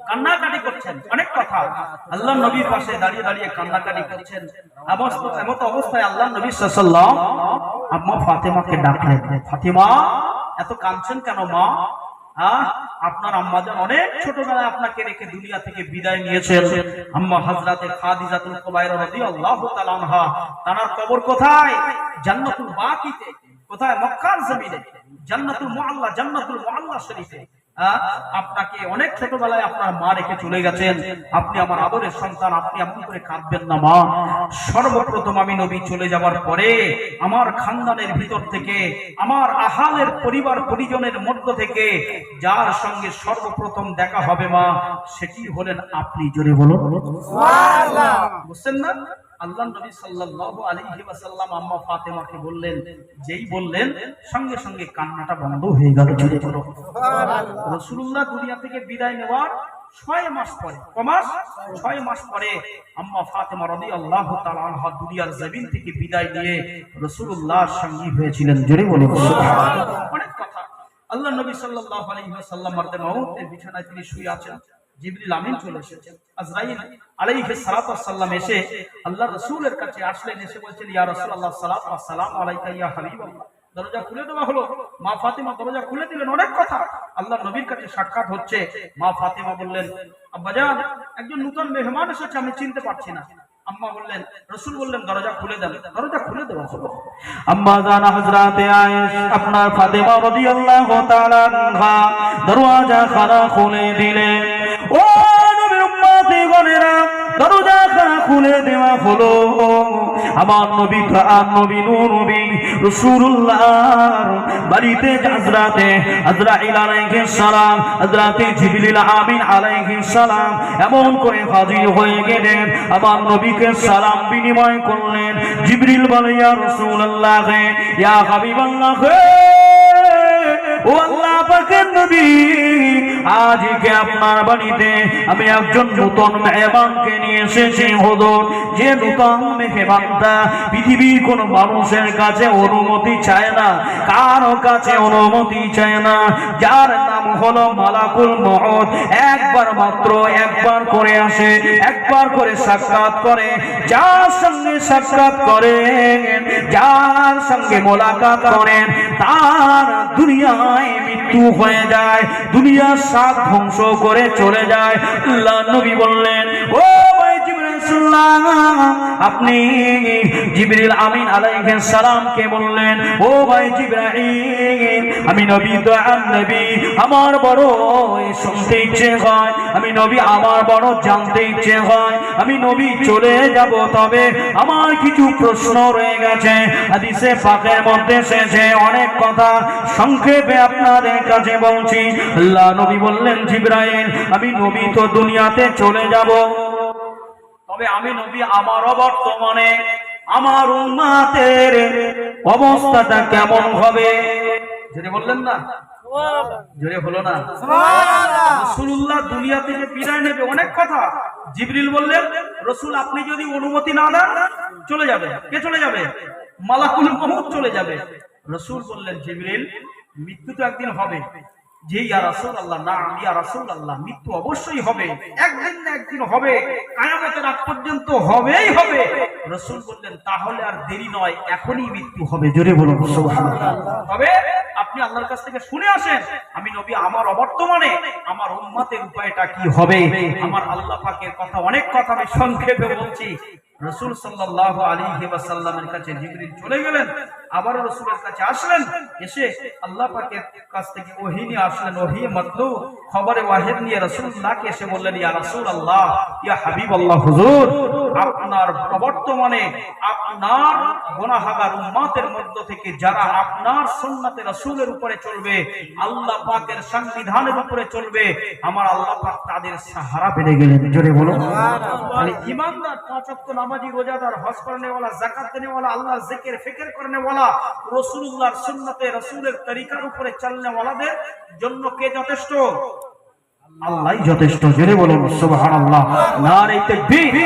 কান্নাকাটি করছেন। অনেক কথা। আল্লাহর নবীর পাশে দাঁড়িয়ে দাঁড়িয়ে কান্নাকাটি করছেন। এমত অবস্থায় আল্লাহর নবী সাল্লাল্লাহু আলাইহি ওয়াসাল্লাম আম্মা ফাতেমাকে ডাকলেন, ফাতেমা এত কাঁদছেন কেন মা? আপনার আম্মাজান অনেক ছোটবেলায় আপনাকে রেখে দুনিয়া থেকে বিদায় নিয়েছেন। আম্মা হযরতে খাদিজাতুল কুবরা রাদিয়াল্লাহু তাআলা আনহা, তার কবর কোথায়? জান্নাতুল বাকিতে। কোথায়? মক্কার জমিনে জান্নাতুল মুআল্লা, জান্নাতুল মুআল্লা শরীফে। আপনাকে অনেক ছোটবেলায় আপনার মা রেখে চলে গেছেন, আপনি আমার আদরের সন্তান, আপনি এমন করে কাঁদবেন না মা। সর্বপ্রথম আমি নবী চলে যাওয়ার পরে আমার খানদানের ভিতর থেকে, আমার আহালের পরিবার পরিজনের মধ্য থেকে যার সঙ্গে সর্বপ্রথম দেখা হবে মা, সেটি হলেন আপনি। জোরে বলুন সুবহানাল্লাহ। বুঝছেন না? আল্লাহর নবী সাল্লাল্লাহু আলাইহি ওয়াসাল্লাম আম্মা ফাতেমাকে বললেন, যেই বললেন সঙ্গে সঙ্গে কান্নাটা বন্ধ হয়ে গেল। জোরে বলুন সুবহানাল্লাহ। রাসূলুল্লাহ দুনিয়া থেকে বিদায় নেওয়ার 6 মাস পরে, কমাস 6 মাস পরে আম্মা ফাতেমা রাদিয়াল্লাহু তাআলা আনহা দুনিয়ার জমিন থেকে বিদায় নিয়ে রাসূলুল্লাহর সঙ্গী হয়েছিলেন। জোরে বলুন সুবহানাল্লাহ। অনেক কথা। আল্লাহর নবী সাল্লাল্লাহু আলাইহি ওয়াসাল্লাম মারদে মাউতের বিছানায় তিনি শুয়ে আছেন। জিবরিল আমিন চলে এসেছেন। আজরাইল আলাইহিস সালাতু ওয়াস সালাম এসে আল্লাহর রাসূলের কাছে আসলেন। এসে বলছেন, ইয়া রাসূলুল্লাহ সাল্লাল্লাহু আলাইহি ওয়াসাল্লাম আলাইকা ইয়া হাবিবাল্লাহ। দরজা খুলে দেওয়া হলো। মা ফাতেমা দরজা খুলে দিলেন। অনেক কথা। আল্লাহর নবীর কাছে সাক্ষাৎ হচ্ছে। মা ফাতেমা বললেন, আব্বাজান একজন নতুন মেহমান এসেছে, আমি চিনতে পারছি না। আম্মা বললেন, রাসূল বললেন দরজা খুলে দেন। দরজা খুলে দেওয়া হলো। আম্মা জান হযরতে আয়েশা আপনার ফাতেমা রাদিয়াল্লাহু তাআলা আনহা দরওয়াজা খানা খুলে দিলেন। ও নবীর উম্মতি গণেরা, দরজা খানা খুলে দেওয়া হলো। আমার নবী প্রাণ নবী নূর নবী রাসূলুল্লাহর বাড়িতে হযরতে আজরাইল আলাইহিস সালাম, হযরতে জিবরিল আমিন আলাইহিস সালাম এমন করে হাজির হয়ে গেলেন। আমার নবীকে সালাম বিনিময় করলেন। জিবরিল বলে, ইয়া রাসূলুল্লাহ, ইয়া হাবিবাল্লাহ, ও আল্লাহ পাকের নবী, আজকে আপনার বাড়িতে আমি একজন নতুন মেহমানকে নিয়ে এসেছি হুজুর। যে নতুন মেহমানটা পৃথিবীর কোন মানুষের কাছে অনুমতি চায় না, কারো কাছে অনুমতি চায় না, যার নাম হলো মালাকুল মউত। একবার মাত্র একবার করে আসে, একবার করে সাক্ষাৎ করে। যার সঙ্গে সাক্ষাৎ করেন, যার সঙ্গে মোলাকাত করেন, তার দুনিয়ায় মৃত্যু হয়ে যায়, দুনিয়ার সাত ধ্বংস করে চলে যায়। আল্লাহর নবী বললেন, ও ভাই জিবরাইল, আপনি জিবরিল আমিন আলাইহিস সালামকে বললেন, ও ভাই জিবরাইল, আমি নবী দয়াল নবী, আমার বড় শুনতে ইচ্ছে হয়, আমি নবী আমার বড় জানতে ইচ্ছে হয়, আমি নবী চলে যাব, তবে আমার কিছু প্রশ্ন রয়ে গেছে। হাদিসে পাকের মধ্যে এসেছে অনেক কথা, সংক্ষেপে আপনাদের কাছে বলছি। আল্লাহ নবী বললেন, জিবরাইল, আমি নবী তো দুনিয়াতে চলে যাব, তবে আমি নবী আমার বর্তমানে আমার উম্মতের অবস্থাটা কেমন হবে? যদি বললেন না, জোরে হলো না? রাসূলুল্লাহ দুনিয়া থেকে বিদায় নেবে, অনেক কথা। জিবরিল বললেন, রাসূল আপনি যদি অনুমতি না দেন চলে যাবে। কে চলে যাবে? মালাকুল মউত চলে যাবে। রাসূল বললেন, জিবরিল, মৃত্যু তো একদিন হবে। যে ইয়া রাসূলুল্লাহ, না ইয়া রাসূলুল্লাহ, মৃত্যু অবশ্যই হবে, একদিন না একদিন হবে, কিয়ামতের আগ পর্যন্ত হবেই হবে। রাসূল বললেন, তাহলে আর দেরি নয়, এখনই মৃত্যু হবে। জোরে বলুন সুবহানাল্লাহ। তবে আপনি আল্লাহর কাছ থেকে শুনে আসেন, আমি নবী আমার অবর্তমানে আমার উম্মতের উপায়টা কি হবে। আমার আল্লাহ পাকের কথা, অনেক কথা আমি সংক্ষেপে বলছি। রাসূল সাল্লাল্লাহু আলাইহি ওয়াসাল্লামের কাছে জিবরিল চলে গেলেন, আবার রাসূলের কাছে আসলেন, এসে আল্লাহ পাকের কাছ থেকে ওহী নিয়ে আসলেন, ওহী মাতলু খবরে ওয়াহিদ নিয়ে রাসূলুল্লাহকে এসে বললেন, ইয়া রাসূলুল্লাহ, ইয়া হাবিবাল্লাহ, হুজুর আপনার বর্তমানে আপনার গুনাহগার উম্মতের মধ্য থেকে যারা আপনার সুন্নতে রাসূলের উপরে চলবে, আল্লাহ পাকের সংবিধানের উপরে চলবে, আমার আল্লাহ পাক তাদের সাহারা পেয়ে গেলেন। জোরে বলো সুবহানাল্লাহ। মানে ঈমানদার, পাঁচ ওয়াক্ত নামাজি, রোজাদার, হজ করনে ওয়ালা, যাকাত দেনে ওয়ালা, আল্লাহর জিকির ফিকির করনে ওয়ালা, রাসূলুল্লাহর সুন্নতে রাসূলের তরিকার উপরে চলনে ওয়ালাদের জন্য কে যথেষ্ট? আল্লাহই যথেষ্ট। জোরে বলুন সুবহানাল্লাহ। নারে তাকবীর।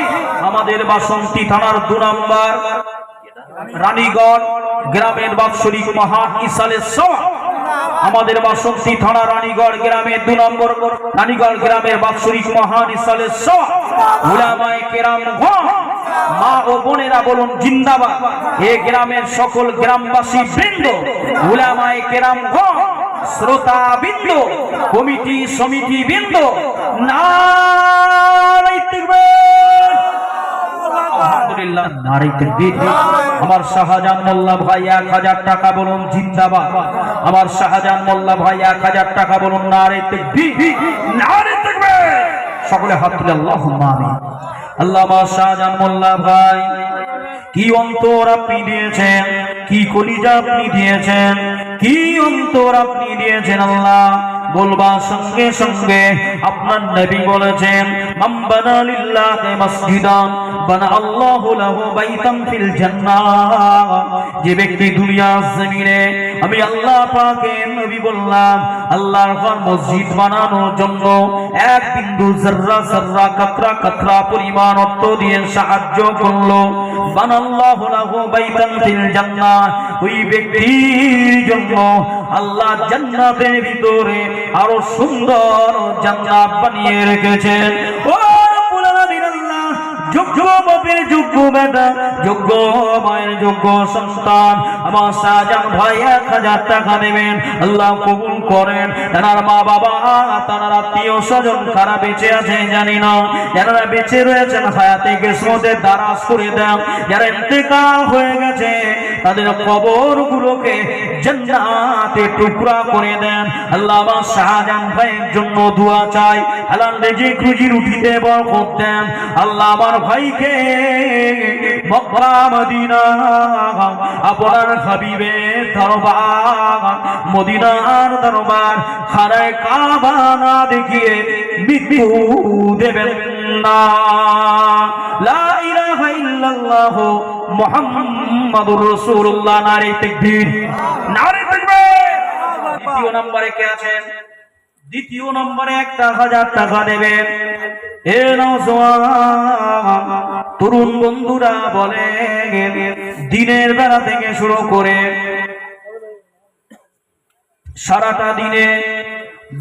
আমাদের বাসন্তী থানার 2 নম্বর রানীগঞ্জ গ্রামের বাৎসরিক মহান ইসালের সওয়া, আমাদের বাসন্তী থানা রানীগঞ্জ গ্রামের 2 নম্বর রানীগঞ্জ গ্রামের বাৎসরিক মহান ইসালের সওয়া, উলামায়ে কেরাম, মা ও বোনেরা বলুন জিন্দাবাদ। এই গ্রামের সকল গ্রামবাসী বৃন্দ, উলামায়ে কেরাম, শ্রোতা বৃন্দ, কমিটি সমিতি বৃন্দ, নারে তাকবীর, আলহামদুলিল্লাহ, নারে তাকবীর। আমার শাহজাহান মোল্লা ভাই 1000 টাকা বলুন জিন্দাবাদ। আমার শাহজাহান মোল্লা ভাই 1000 টাকা বলুন নারে তাকবীর, নারে তাকবীর। সকলে হাত তুলে আল্লাহুম্মা আমিন। আল্লাহ আমার শাহজাহান মোল্লা ভাই, কি অন্তর আপনি দিয়েছেন, কি কলিজা আপনি দিয়েছেন, কি অন্তর আপনি দিয়েছেন। আল্লাহ বলবার সঙ্গে সঙ্গে আপনার নবী বলেছেন, মান বানা লিল্লাহি মাসজিদান বানা আল্লাহু লাহু বাইতান ফিল জান্নাহ। যে ব্যক্তি দুনিয়ার জমিনে, আমি আল্লাহ পাকের নবী বললাম, আল্লাহর ঘর মসজিদ বানানোর জন্য এক বিন্দু যাররা যাররা কাতরা কাতরা পরিমাণ অর্থ দিয়ে সাহায্য করলো, বানাল্লাহু লাহু বাইতান ফিল জান্নাহ, ওই ব্যক্তির জন্য আল্লাহ জান্নাতের ভিতরে আরো সুন্দর জান্নাত বানিয়ে রেখেছেন। ও যোগ্য বাপের যোগ্য বেটা, যোগ্য মায়ের যোগ্য সন্তান, আমার শাহজাহান ভাই 1000 টাকা দেবেন। আল্লাহ কবুল করেন। তার মা বাবা, তার আত্মীয় স্বজন কারা বেঁচে আছে জানি না, যারা বেঁচে রয়েছেন হায়াতে কিসমতের দারাজ করে দেন, যারা ইন্তেকাল হয়ে গেছে তাদের কবরগুলোকে জান্নাতে টুকরা করে দেন। আল্লাহ আমার শাহজাহান ভাইয়ের জন্য দোয়া চাই, হালাল রিজিক রুজি রুটিতে বরকত দেন। আল্লাহ আমার ভাইকে মক্কা মদিনা আপনার হাবিবের দরবার, মদিনার দরবার খানায়ে কাবা না দেখিয়ে মৃত্যু দেবেন না। লা ইলাহা ইল্লাল্লাহ মুহাম্মাদুর রাসূলুল্লাহ। নারে তাকবীর, নারে তাকবীর। দ্বিতীয় নম্বরে কে আছেন? দ্বিতীয় নম্বরে 1000 টাকা দেবেন। এ নওজওয়ান তরুণ বন্ধুরা বলে, দিনের বেলা থেকে শুরু করে সারাটা দিনে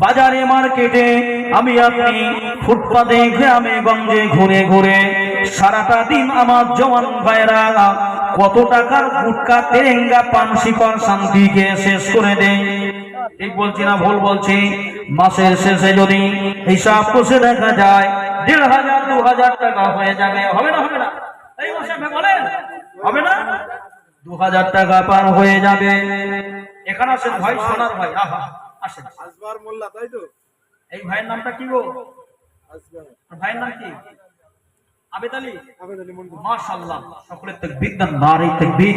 বাজারে মার্কেটে আমি আপনি ফুটপাতে গ্রামে গঞ্জে ঘুরে ঘুরে সারাটা দিন আমার জওয়ান ভাইরা কত টাকার গুটকা তেরেঙ্গা পান শিকড় শান্তিকে শেষ করে দেয়। ঠিক বলছি না ভুল বলছি? মাসের শেষে যদি হিসাব কষে দেখা যায় 1500 2000 টাকা হয়ে যাবে। হবে না? হবে না? এই বসে বলেন হবে না? 2000 টাকা পার হয়ে যাবে। এখানে আসেন ভাই, সোনার ভাই, আহা আসেন। আসবার মোল্লা, তাই তো? এই ভাইয়ের নামটা কি গো? আসবার ভাইয়ের নাম কি? আবেদ আলী। আবেদ আলী মন্ডল। মাশাআল্লাহ, সকলে তাকবীর দেন, নারে তাকবীর।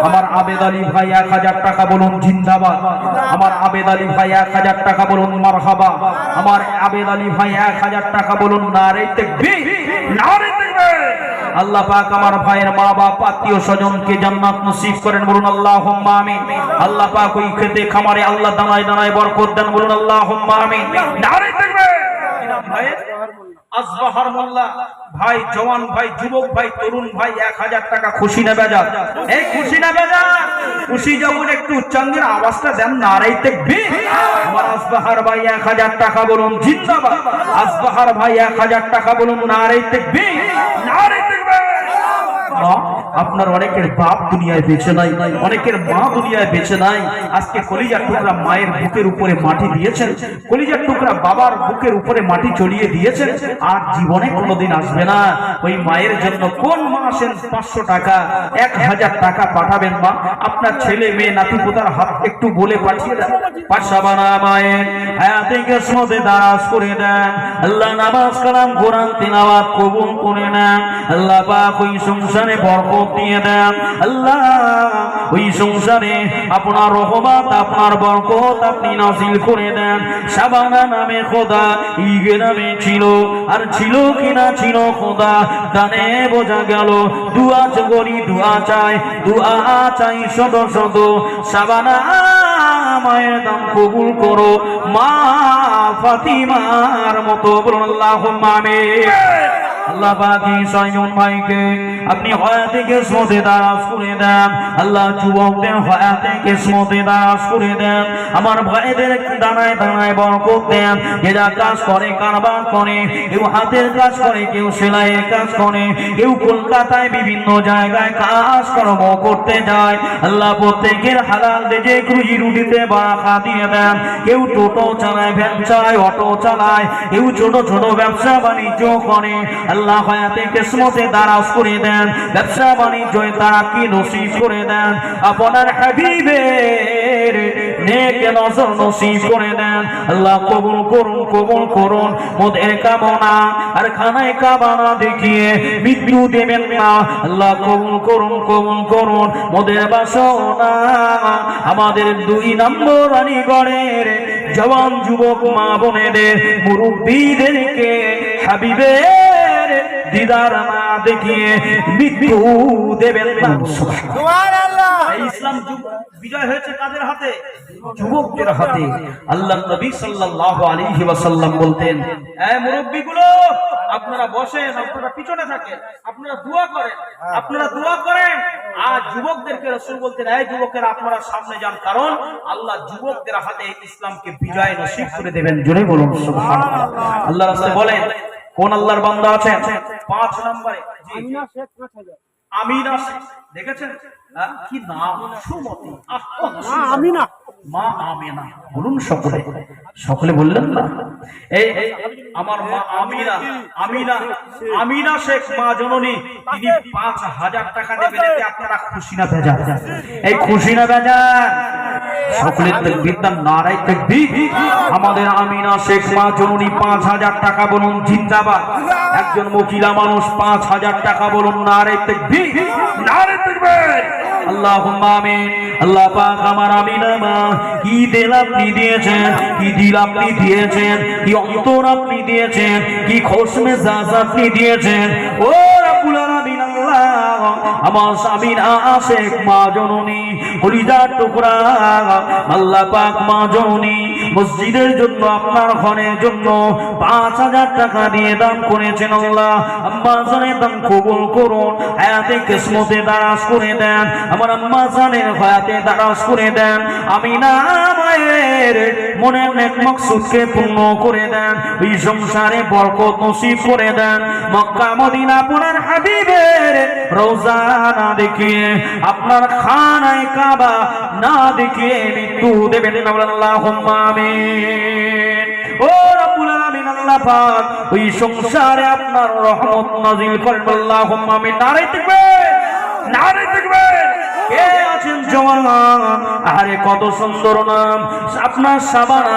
আমার আবেদ আলী ভাই 1000 টাকা বলুন জিন্দাবাদ। আমার আবেদ আলী ভাই 1000 টাকা বলুন মারহাবা। আমার আবেদ আলী ভাই 1000 টাকা বলুন নারে তাকবীর, নারে তাকবীর। আল্লাহ পাক আমার ভাইয়ের মা বাপ আত্মীয় স্বজনকে জান্নাত নসিব করেন, বলুন আল্লাহুম্মা আমিন। আল্লাহ পাক ওই খেতে খামারে আল্লাহ দানায় দানায় বরকত দেন, বলুন আল্লাহুম্মা আমিন, নারে তাকবীর। ভাই আসবাহার মোল্লা ভাই, জওয়ান ভাই, যুবক ভাই, তরুণ ভাই 1000 টাকা খুশি না বেজার? এই খুশি না বেজার? খুশি যখন একটু উচ্চাঙ্গের আওয়াজটা দেন, নারে তাকবীর। আমার আসবাহার ভাই 1000 টাকা বলুন জিন্দাবাদ। আসবাহার ভাই 1000 টাকা বলুন নারে তাকবীর, নারে তাকবীর। আপনার অনেকের বাপ দুনিয়ায় বেঁচে নাই, অনেকের মা দুনিয়ায় বেঁচে নাই। আজকে কলিজার টুকরা মায়ের বুকের উপরে মাটি দিয়েছেন, কলিজার টুকরা বাবার বুকের উপরে মাটি চড়িয়ে দিয়েছেন, আর জীবনে কোনোদিন আসবে না। ওই মায়ের জন্য কোন মা আসেন 500 টাকা 1000 টাকা পাঠাবেন? মা আপনার ছেলে মেয়ে নাতি পোতার হাত একটু বলে পাঠিয়ে দেন। পাশাবানা মায়ের হায়াতে কিসমতে দারাজ করে দেন। আল্লাহ নামাজ কালাম কোরআন তিলাওয়াত কবুল করে নেন। আল্লাহ পাক ওই সংসারে বরকত দিয়ে দেন। আল্লাহ ওই সংসারে আপনার রহমত, আপনার বরকত আপনি নাযিল করে দেন। শাবানা নামে খোদা ঈগে নামে ছিল, আর ছিল কিনা ছিল খোদা জানে, বোঝা গেল। দুয়া করি, দুয়া চাই, দুয়া চাই শত শত। শাবানা মায়ের দাম কবুল করো, মা ফাতিমার মতো, বলুন আল্লাহুম্মা আমিন। আল্লাহ পাকি ছয়জন ভাইকে আপনি হায়াতে কিসমতে দারাজ করে দেন। আল্লাহ যুবকদের হায়াতে কিসমতে দারাজ করে দেন। আমার ভাইদের দানায় দানায় বরকত দেন। যারা কাজ করে, কারবার করে, কেউ হাতের কাজ করে, কেউ সেলাইয়ের কাজ করে, কেউ কলকাতায় বিভিন্ন জায়গায় কাজ কর্ম করতে যায়। আল্লাহ প্রত্যেকের হালাল রিজিক রুজি রুটিতে বারাকা দিয়ে দেন। কেউ টোটো চালায়, ভ্যান চালায়, অটো চালায়, কেউ ছোট ছোট ব্যবসা বাণিজ্য করে। আল্লাহ হায়াতে কিসমতে দারাজ করে দেন, ব্যবসা বাণিজ্য তারাকি নসিব করে দেন। আপনার হাবিবের নেক নজর নসিব করে দেন। আল্লাহ কবুল করুন, কবুল করুন। মোদের কামনা আর খানায় কাবানা দেখিয়ে মৃত্যু দেবেন না। আল্লাহ কবুল করুন, কবুল করুন। মোদের বাসনা আমাদের 2 নম্বর রানীগড়ের জওয়ান যুবক মা বোনেদের, মুরব্বীদেরকে হাবিবের দিদার না দেখিয়ে মৃত্যু দেবেন না। সুবহানাল্লাহ। ইসলাম বিজয় হয়েছে কাদের হাতে? যুবকদের হাতে। আল্লাহ নবী সাল্লাল্লাহু আলাইহি ওয়াসাল্লাম বলতেন, এই মুরব্বিগুলো আপনারা বসেন, আপনারা পিছনে থাকেন, আপনারা দোয়া করেন, আপনারা দোয়া করেন। আর যুবকদেরকে রাসূল বলতেন, এই যুবকেরা আপনারা সামনে যান, কারণ আল্লাহ যুবকদের হাতে ইসলামকে বিজয় নসিব করে দেবেন। জোরে বলুন সুবহানাল্লাহ। আল্লাহ রাসূল বলেন, কোন আল্লাহর বান্দা আছেন 5 নম্বরে? আমিনা শেখ 5000। আমিনা শেখ, দেখেছেন কি নাম? সুমতি, মা আমিনা, মা আমিনা। বলুন সকলে, সকলে বললেন না? এই আমার মা আমিনা, আমিনা, আমিনা শেখ মা জননী, তিনি 5000 টাকা দেবেন। এতে আপনারা খুশি না বেজার? এই খুশি না বেজার? সকলে তাকবীর দেন, নারে তাকবীর। আমাদের আমিনা শেখ মা জননী 5000 টাকা বলুন জিন্দাবাদ। একজন মহিলা মানুষ 5000 টাকা বলুন নারে তাকবীর, নারে তাকবীর। আল্লাহুম্মা আমিন। আল্লাহ পাক আমার আমিনা মা কি দিল আপনি দিয়েছেন, কি দিল আপনি দিয়েছেন, কি অন্তর আপনি দিয়েছেন, কি খোশ মেজাজ আপনি দিয়েছেন। ও রব্বুল আলামিন, আল্লাহ আমার আমিনা শেখ মা জননী কলিজার টুকরা, আল্লাহ পাক মা জননী মসজিদের জন্য, আপনার ঘরের জন্য 5000 টাকা দিয়ে দান করেছেন। আল্লাহ আম্মা জানের দান কবুল করুন, হায়াতে কিসমতে দারাজ করে দেন। আমার আম্মা জানের হায়াতে দারাজ করে দেন। আমিনা মায়ের মনের নেক মাকসুদকে পূর্ণ করে দেন। ওই সংসারে বরকত নসিব করে দেন। মক্কা মদিনা আপনার হাবিবের রওজা না দেখিয়ে, আপনার খানায় কাবা না দেখিয়ে মৃত্যু দেবেন। আল্লাহুম্মা আমিন। ও রব্বুল আলামিন, আল্লাহ পাক ওই সংসারে আপনার রহমত নাজিল করেন। আল্লাহুম্মা আমিন। নারে তাকবীর, নারে তাকবীর। কে আছেন জওয়ান? আরে কত সুন্দর নাম আপনার সাবানা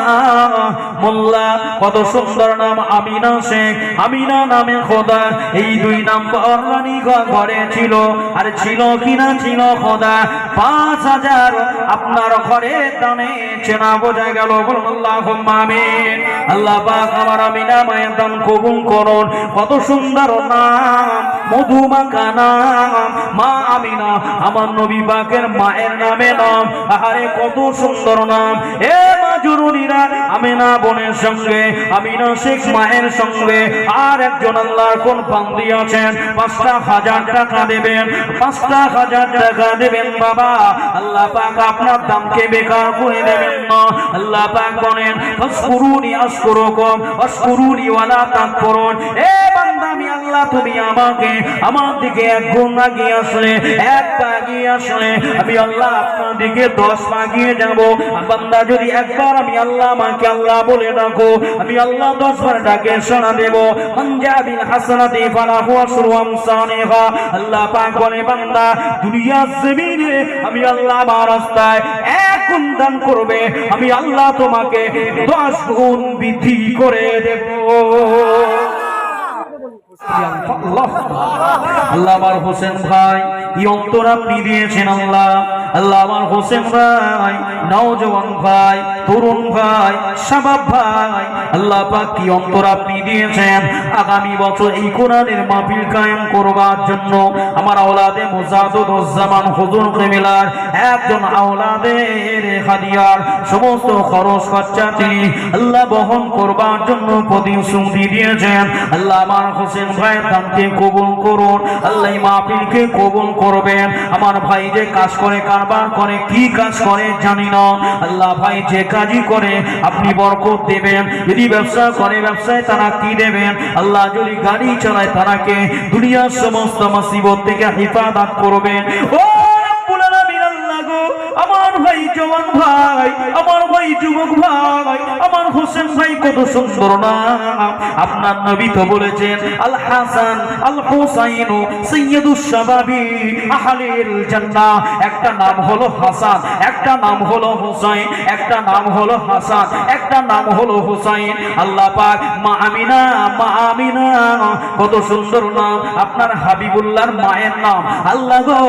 মোল্লা, কত সুন্দর নাম আমিনা শেখ। আমিনা নামে খোদা এই দুই নাম বর্ণানি ঘরে ছিল। আর ছিল কিনা ছিল খোদা 5000 আপনার ঘরে দানে চেনা বোঝা গেল। বলুন আল্লাহুম্মা আমিন। আল্লাহ পাক আমার আমিনা মায়ের দান কবুল করুন। কত সুন্দর নাম, মধুমাখা নাম মা আমিনা, আমার নবী পাকের মায়ের নামে নাম। আরে কত সুন্দর নাম। এ মা জরুরিরা, আমিনা বোনের সঙ্গে আমিনা শেখ মায়ের সঙ্গে আর একজন আল্লাহর কোন বান্দি আছেন, 5000 টাকা দেবেন, 5000 টাকা দেবেন বাবা। আল্লাহ পাক আপনার দামকে বেকার করে দেবেন না। আল্লাহ পাক বলেন ফাসকুরুনি আশকুরুকুম ওয়াশকুরুনি ওয়ালা তাকফুরুন। এ বান্দা, আমি আল্লাহ তুমি আমাকে আমার দিকে এক গুণ আগিয়ে আসলে, এক পা আগিয়ে আসলে আমি আল্লাহ আপনার দিকে 10 পা আগিয়ে যাব। বান্দা যদি একবার আমি আল্লাহ আমাকে আল্লাহ বলে ডাকো, আমি আল্লাহ 10 বার ডাকে শোনা দেব। মানজাবিল হাসানাতি ফালাহু আশরু আমসালিহা। আল্লাহ পাক বলে বান্দা দুনিয়ার জমিনে আমি আল্লাহ আমার রাস্তায় এক গুণ দান করবে, আমি আল্লাহ তোমাকে 10 গুণ বৃদ্ধি করে দেব। আল্লাহ আমার হোসেন ভাই কি অন্তর আপনি দিয়েছেন আল্লাহ। আল্লাহ আমার হোসেন ভাই, নওজওয়ান ভাই, তরুণ ভাই, শাবাব ভাই, আল্লাহ পাক কি অন্তর আপনি দিয়েছেন। আগামী বছর এই কোরআনের মাহফিল কায়েম করবার জন্য আমার আওলাদে মুজাদ্দুজ্জামান হুজুর কিবলার একজন আওলাদের হাদিয়ার সমস্ত খরচ খরচা তিনি আল্লাহ বহন করবার জন্য প্রতিশ্রুতি দিয়েছেন। আল্লাহ আমার হোসেন ভাইয়ের দানকে কবুল করুন। আল্লাহ মাহফিলকে কবুল করবেন। আমার ভাই যে কাজ করে, কারবার করে, কি কাজ করে জানি না, আল্লাহ ভাই যে কাজই করে আপনি বরকত দেবেন। যদি ব্যবসা করে ব্যবসায় তারা কি দেবেন। আল্লাহ যদি গাড়ি চালায় তারাকে দুনিয়ার সমস্ত মুসিবত থেকে হেফাজত করবেন। ও রব্বুল আলামিন, আল্লাহ গো, আমার ভাই জওয়ান ভাই, আমার ভাই যুবক ভাই, আমার হোসেন ভাই কত সুন্দর নাম। আপনার নবী তো বলেছেন আল হাসান আল হুসাইন সাইয়্যিদুশ শাবাবি আহলিল জান্নাহ। একটা নাম হলো হাসান, একটা নাম হলো হুসাইন, একটা নাম হলো হাসান, একটা নাম হলো হুসাইন। আল্লাহ পাক মা আমিনা, মা আমিনা কত সুন্দর নাম। আপনার হাবিবুল্লাহর মায়ের নাম আল্লাহ গো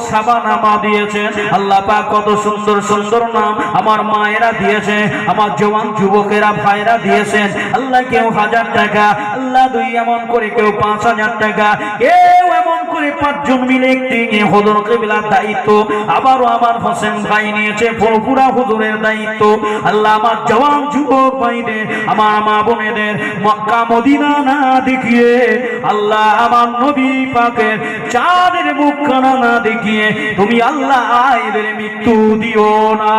শাবানা মা দিয়েছেন। আল্লাহ পাক কত সুন্দর সুন্দর নাম আমার মায়েরা দিয়েছে, আমার জওয়ান যুবকেরা ভাইরা দিয়েছেন। আল্লাহ কেউ 1000 টাকা, আল্লাহ দুই এমন করে কেউ 5000 টাকা, কেউ এমন করে 5 জন মিলে একটি হুজুর কিবলার দায়িত্ব। আবারও আমার হোসেন ভাই নিয়েছে ফুরফুরা হুজুরের দায়িত্ব। আল্লাহ আমার জওয়ান যুবক ভাইদের, আমার মা বোনেদের মক্কা মদিনা না দেখিয়ে, আল্লাহ আমার নবী পাকের চাঁদের মুখখানা না দেখিয়ে তুমি আল্লাহ এদের মৃত্যু দিও না।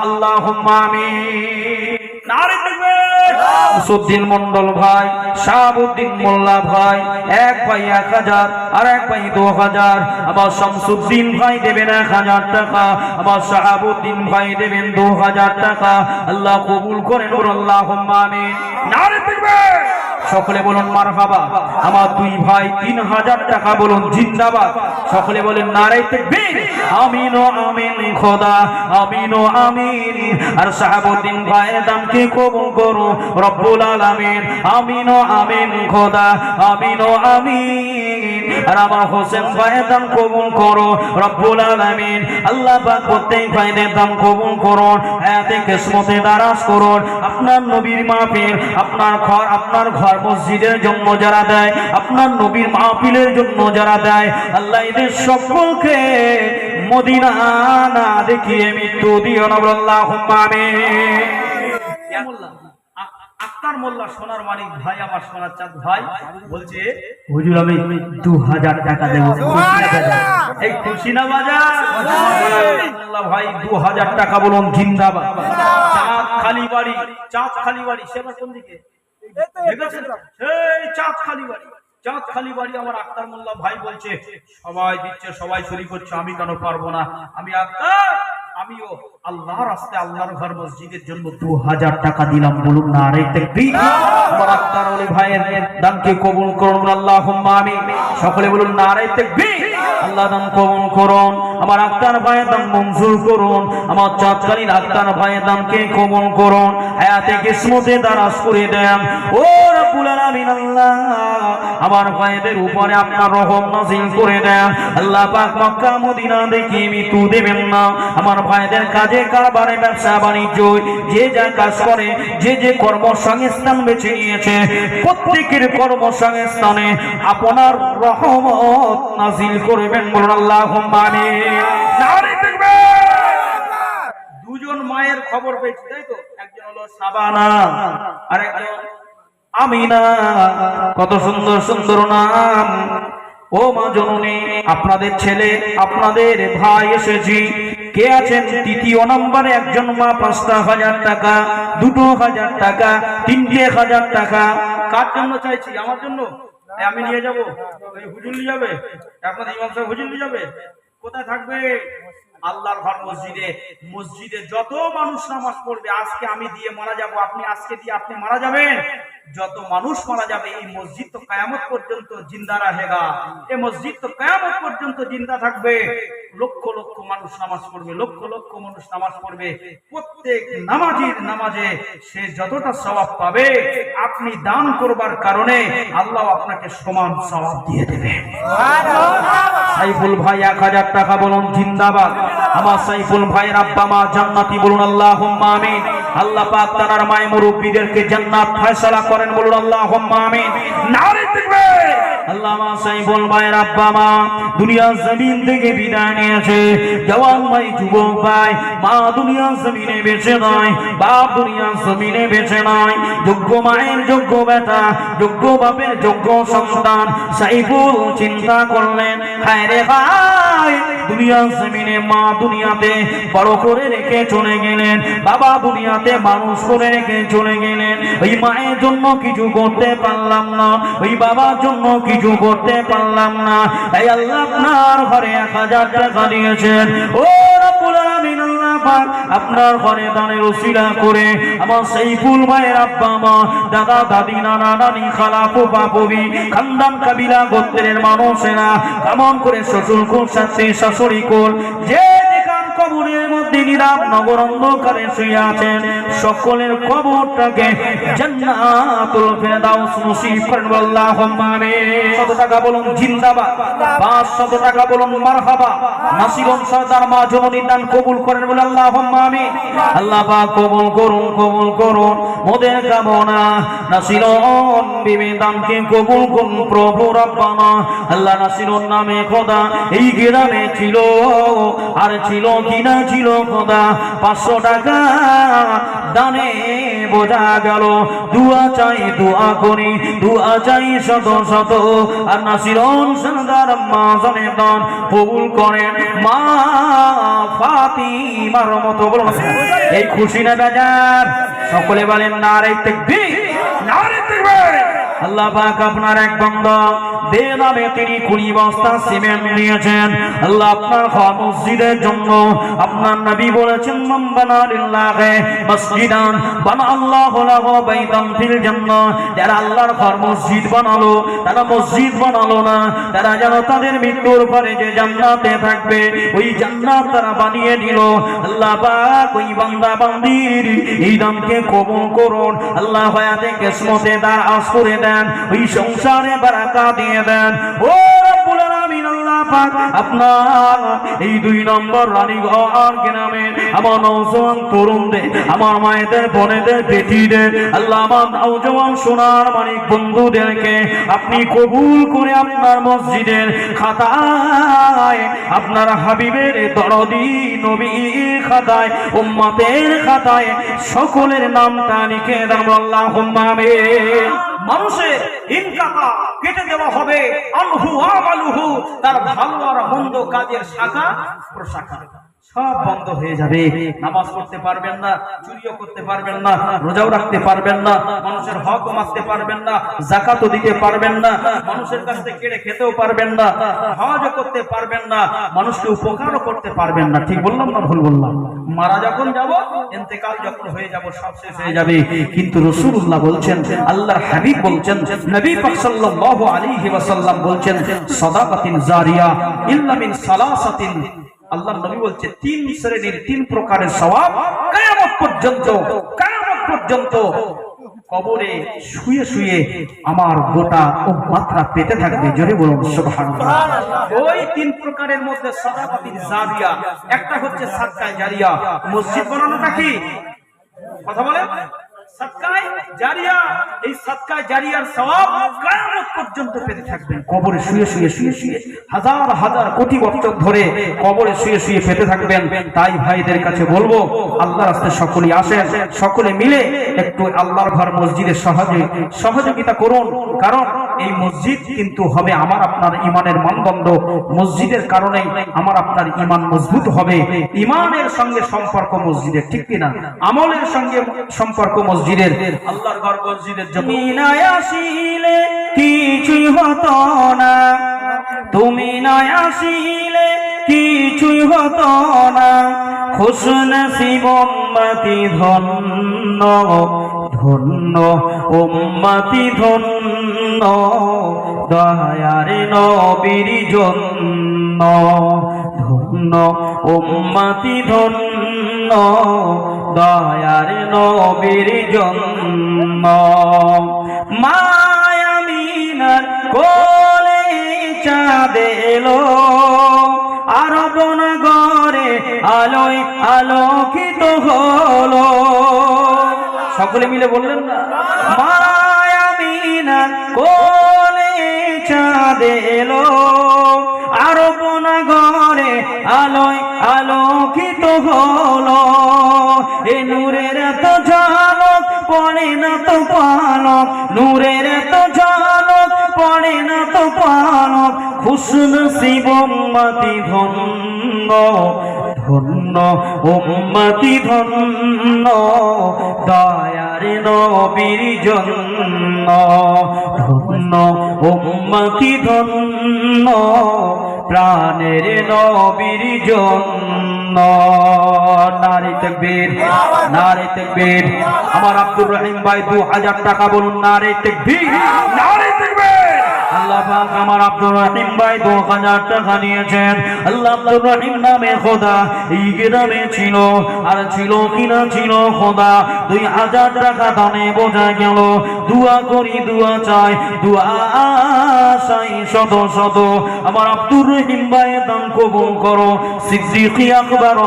আল্লাহুম্মা আমিন। নারে তাকবীর। মুসউদ্দিন মন্ডল ভাই, শাহাবুদ্দিন মোল্লা ভাই, এক ভাই 1000 আর এক ভাই 2000। আবার শামসুদ্দিন ভাই দেবেন 1000 টাকা, আবার শাহাবুদ্দিন ভাই দেবেন 2000 টাকা। আল্লাহ কবুল করেন। আল্লাহুম্মা আমিন। নারে তাকবীর। সকলে বলুন মারহাবা। আমার দুই ভাই 3000 টাকা বলুন জিন্দাবাদ। সকলে বলেন নারে তাকবীর। আমিন ও আমিন খোদা, আমিন ও আমিন। আর শাহাবুদ্দিন ভাইয়ের দামকে কবুল করো রব্বুল আলামিন। আমিন ও আমিন খোদা, আমিন ও আমিন। আর আমার হোসেন ভাইয়ের দাম কবুল করো রব্বুল আলামিন। আল্লাহ পাক প্রত্যেক ভাইদের দাম কবুল করুন, হায়াতে কিসমতে দারাজ করুন। আপনার নবীর মাহফিল, আপনার ঘর মসজিদের জন্য যারা দেয়, আপনার নবীর মাহফিলের জন্য যারা দেয়, আল্লাহ এদের সকলকে মদিনা না দেখিয়ে মৃত্যু দিও না। আল্লাহুম্মা আমিন। আক্তার মোল্লা সোনার মানিক ভাই, আমার সোনার চাঁদ ভাই বলছে হুজুর আমি 2000 টাকা দেব। এই খুশি না বাজার আল্লাহ ভাই 2000 টাকা বলুন জিন্দাবাদ। চাঁদ খালি বাড়ি, চাঁদ খালি বাড়ি সেবা কোন দিকে দেখেছেন? এই চাঁদ খালি বাড়ি, চাঁদ খালি বাড়ি। আমার আক্তার মোল্লা ভাই বলছে সবাই দিচ্ছে, সবাই শরীক হচ্ছে, আমি কেন পারবো না? আমি আক্তার আমিও আল্লাহর রাস্তায় আল্লাহর ঘর মসজিদের জন্য 2000 টাকা দিলাম, বলুন নারে তাকবীর। আমার আক্তার আলী ভাইয়ের দানকে কবুল করুন, আল্লাহুম্মা আমিন। সকলে বলুন নারে তাকবীর। আল্লাহ দান কবুল করুন, আমার আক্তার ভাইয়ের দান মঞ্জুর করুন, আমার চাঁদকালীন আক্তার ভাইয়ের দানকে কবুল করুন, হায়াতে কিসমতে দারাজ করে দেন ও রব্বুল আলামিন। আল্লাহ আমার ভাইদের উপরে আপনার রহম নাযিল করে দেন। আল্লাহ পাক মক্কা মদিনা দেখে মৃত্যু দেবেন না। আমার ভাইদের কাজে কারবারে ব্যবসা বাণিজ্য যে যা কাজ করে, যে যে কর্মসংস্থান বেছে নিয়েছে, প্রত্যেকের কর্মসংস্থানে আপনার রহমত নাযিল করবেন, বলুন আল্লাহুম্মা আমিন। নারে তাকবীর। দুজন মায়ের খবর পেয়েছি, তাই তো? একজন হলো সাবানা আর একজন আমিনা। কত সুন্দর সুন্দর নাম। ও মা জননী, আপনাদের ছেলে আপনাদের ভাই এসেছি। কে আছেন তৃতীয় নম্বরে? একজন মা 5,000 টাকা, 2,000 টাকা, 3,000 টাকা। কার জন্য চাইছি? আমার জন্য? আমি নিয়ে যাব। হুজুর নিয়ে যাবে? আপনাদের ইমাম সাহেব হুজুর নিয়ে যাবে? কোথায় থাকবে? আল্লাহর ঘর মসজিদে। মসজিদে যত মানুষ নামাজ পড়বে, আজকে আমি দিয়ে মারা যাব, আপনি আজকে দিয়ে আপনি মারা যাবেন, যত মানুষ মারা যাবে এই মসজিদ তো কিয়ামত পর্যন্ত জিন্দা रहेगा। এই মসজিদ তো কিয়ামত পর্যন্ত জিন্দা থাকবে। লক্ষ লক্ষ মানুষ নামাজ পড়বে, লক্ষ লক্ষ মানুষ নামাজ পড়বে। প্রত্যেক নামাজির নামাজে সে যতটা সওয়াব পাবে, আপনি দান করবার কারণে আল্লাহ আপনাকে সমান সওয়াব দিয়ে দেবে। সাইফুল ভাই 1000 টাকা, বলুন জিন্দাবাদ। আমার সাইফুল ভাইয়ের আব্বা মা জান্নাতি, বলুন আল্লাহুম্মা আমিন। আল্লাহ পাক তার মায়ের মুরব্বিদেরকে জান্নাত ফয়সালা করেন, বলুন আল্লাহুম্মা আমিন। নারে তাকবীর। আল্লাহ মা সাইফুল ভাইয়ের আব্বা মা দুনিয়ার জমিন থেকে বিদায় নিয়েছে। জওয়ান ভাই, যুবক ভাই, মা দুনিয়ার জমিনে বেঁচে নয়, বাপ দুনিয়ার জমিনে বেঁচে নয়। যোগ্য মায়ের যোগ্য বেটা, যোগ্য বাপের যোগ্য সন্তান সাইফুল চিন্তা করলেন, হায় রে ভাই, দুনিয়ার জমিনে মা দুনিয়াতে বড় করে রেখে চলে গেলেন, বাবা দুনিয়াতে মানুষ করে রেখে চলে গেলেন। ওই মায়ের জন্য কিছু করতে পারলাম না, ওই বাবার জন্য কিছু করতে পারলাম না, তাই আল্লাহ আপনার ঘরে 1000 টাকা দিয়েছেন। ও রব্বুল আলামিন, আল্লাহ পাক আপনার ঘরে দানের ওসিলা করে আমার সাইফুল ভাইয়ের আব্বা মা, দাদা দাদি, নানা নানি, খালা ফুফা ফুফি, খানদান কাবিলা গোত্রের মানুষেরা কেমন করে শ্বশুর কুল, শাশুড়ি শাশুড়ি কুল, যে যেখান কবরের মধ্যে নীরব নগর অন্ধকারে শুয়ে আছেন, সকলের কবরটাকে জান্নাতুল ফেরদাউস নসিব করেন, আল্লাহুম্মা আমিন। 100 টাকা বলুন জিন্দাবাদ, 500 টাকা বলুন মারহাবা। নাসিরন সরদার মা জননীর দান কবুল করেন, বলে আল্লাহুম্মা আমিন। আল্লাহ পাক কবুল করুন, কবুল করুন মোদের কামনা। নাসিরন বিবি দানকে কবুল করুন প্রভু রব্বানা। আল্লাহ নাসিরন নামে খোদা এই গ্রামে ছিল, আর ছিল কিনা ছিল খোদা 500 টাকা দানে বোঝা গেল। দুয়া চাই, দুয়া করি, দুয়া চাই শত শত। আর নাসিরন সরদার মা জানে দান কবুল করেন মা ফাতিমার মতো। বলুন এই খুশি না বাজার? সকলে বলেন নারে তাকবীর, নারে তাকবীর। আল্লাহ পাক আপনার এক বান্দা বেনামে তিনি 20 বস্তা সিমেন্ট নিয়েছেন। আল্লাহ আপনার ঘর মসজিদের জন্য। আপনার নবী বলেছেন, মান বানা লিল্লাহি মসজিদান বানা আল্লাহু লাহু বাইতান ফিল জান্নাহ। যারা আল্লাহর ঘর মসজিদ বানালো, তারা মসজিদ বানালো না, তারা যেন তাদের মৃত্যুর পরে যে জান্নাতে থাকবে, ওই জান্নাত তারা বানিয়ে দিল। আল্লাহ পাক ওই বান্দা বান্দির এই দানকে কবুল করুন। আল্লাহ হায়াতে কিসমতে দারাজ করে দেন, ওই সংসারে বারাকা দিয়ে দেন। ও রব্বুল আলামিন, আল্লাহ পাক আপনার এই 2 নম্বর রানীগঞ্জ গ্রামে আমার নওজোয়ান তরুণদের, আমার মায়েদের, বোনেদের, বেটিদের, আল্লাহ আমার নওজোয়ান সোনার মানিক বন্ধুদেরকে আপনি কবুল করে আপনার মসজিদের খাতায়, আপনার হাবিবের দরদি নবীর খাতায়, উম্মতের খাতায় সকলের নামটা লিখে দেন, আল্লাহুম্মা আমিন। মানুষের ইনকাতা কেটে দেওয়া হবে, আনহু আমালুহু, তার ভালো আর মন্দ কাজের শাখা প্রশাখা। সব বন্ধ হয়ে যাবে। নামাজ পড়তে পারবেন না, চুরিও করতে পারবেন না, রোজাও রাখতে পারবেন না, মানুষের হক মারতে পারবেন না, যাকাতও দিতে পারবেন না, মানুষের কাছ থেকে কেড়ে খেতেও পারবেন না, হজও করতে পারবেন না, মানুষকে উপকারও করতে পারবেন না। ঠিক বললাম না ভুল বললাম? মারা যখন যাব, ইন্তেকাল যখন হয়ে যাব, সব শেষ হয়ে যাবে। কিন্তু রাসূলুল্লাহ বলছেন, আল্লাহর হাবিব বলছেন, নবী পাক সাল্লাল্লাহু আলাইহি ওয়াসাল্লাম বলছেন, সাদাকাতিন জারিয়া ইল্লা মিন সালাসাতিন। আল্লাহর নবী বলছে, তিন শ্রেণীর, তিন প্রকারের সওয়াব কিয়ামত পর্যন্ত কবরে শুয়ে শুয়ে আমার গোটা উম্মতরা পেতে থাকবে। জোরে বলুন সুবহানাল্লাহ। ওই তিন প্রকারের মধ্যে সাদাকাতিন জারিয়া, একটা হচ্ছে সাদকা জারিয়া। মসজিদ বানানোটা কি কথা বলে? সাদকায়ে জারিয়া। এই সাদকায়ে জারিয়ার সওয়াব কিয়ামত পর্যন্ত পেতে থাকবেন। কবরে শুয়ে শুয়ে হাজার হাজার কোটি বছর ধরে কবরে শুয়ে শুয়ে পেতে থাকবেন। তাই ভাইদের কাছে বলবো, আল্লাহর রাস্তায় সকলেই আসেন, সকলে মিলে একটু আল্লাহর ঘর মসজিদে সহযোগিতা করুন। কারণ এই মসজিদ কিন্তু হবে আমার আপনার ইমানের মানদণ্ড। মসজিদের কারণে আমার আপনার ইমান মজবুত হবে। ইমানের সঙ্গে সম্পর্ক মসজিদের, ঠিক কিনা? আমলের সঙ্গে সম্পর্ক মসজিদের। আল্লাহর ঘর মসজিদের জন্য না আসিলে কিছুই হতো না, তুমি না আসিলে কিছুই হতো না। খুশনসিব উম্মতি ধন্য, ধন্য উম্মতি ধন্য, দয়ার নবীর জন্য। ধন্য উম্মতি ধন্য, দয়ার নবীর জন্য। মায়ামিনার কোলে চাঁদ এলো, আরব নগরে আলোয় আলোকিত হলো। সকলে মিলে বললেন না? মায়ামিনার কোলে চাঁদ এলো, আরব নগরে আলোয় আলোকিত হলো। এ নূরের এত ঝলক পড়ে না তো পালক, নূরের এত ঝলক পড়ে না তো পালক। খুশনসিব উম্মতি ধন্য, ধন্য উম্মতি ধন্য, দয়ার নবীর জন্য। ধন্য উম্মতি ধন্য, প্রাণের নবীর জন্য। নারে তাকবীর, নারে তাকবীর। আমার আব্দুর রহিম ভাই 2000 টাকা বলুন। নারে তাকবীর, নারে তাকবীর। আল্লাহ পাক আমার আব্দুর রহিম ভাই 2000 টাকা নিয়েছেন। আল্লাহ আব্দুর রহিম নামে খোদা এই গ্রামে ছিল, আর ছিল কিনা ছিল খোদা 2000 টাকা দানে বোঝা গেল। দোয়া করি, দোয়া চাই, দোয়া চাই শত শত। আমার আব্দুর রহিম ভাই দান কবুল করো। সিদ্দিক আকবর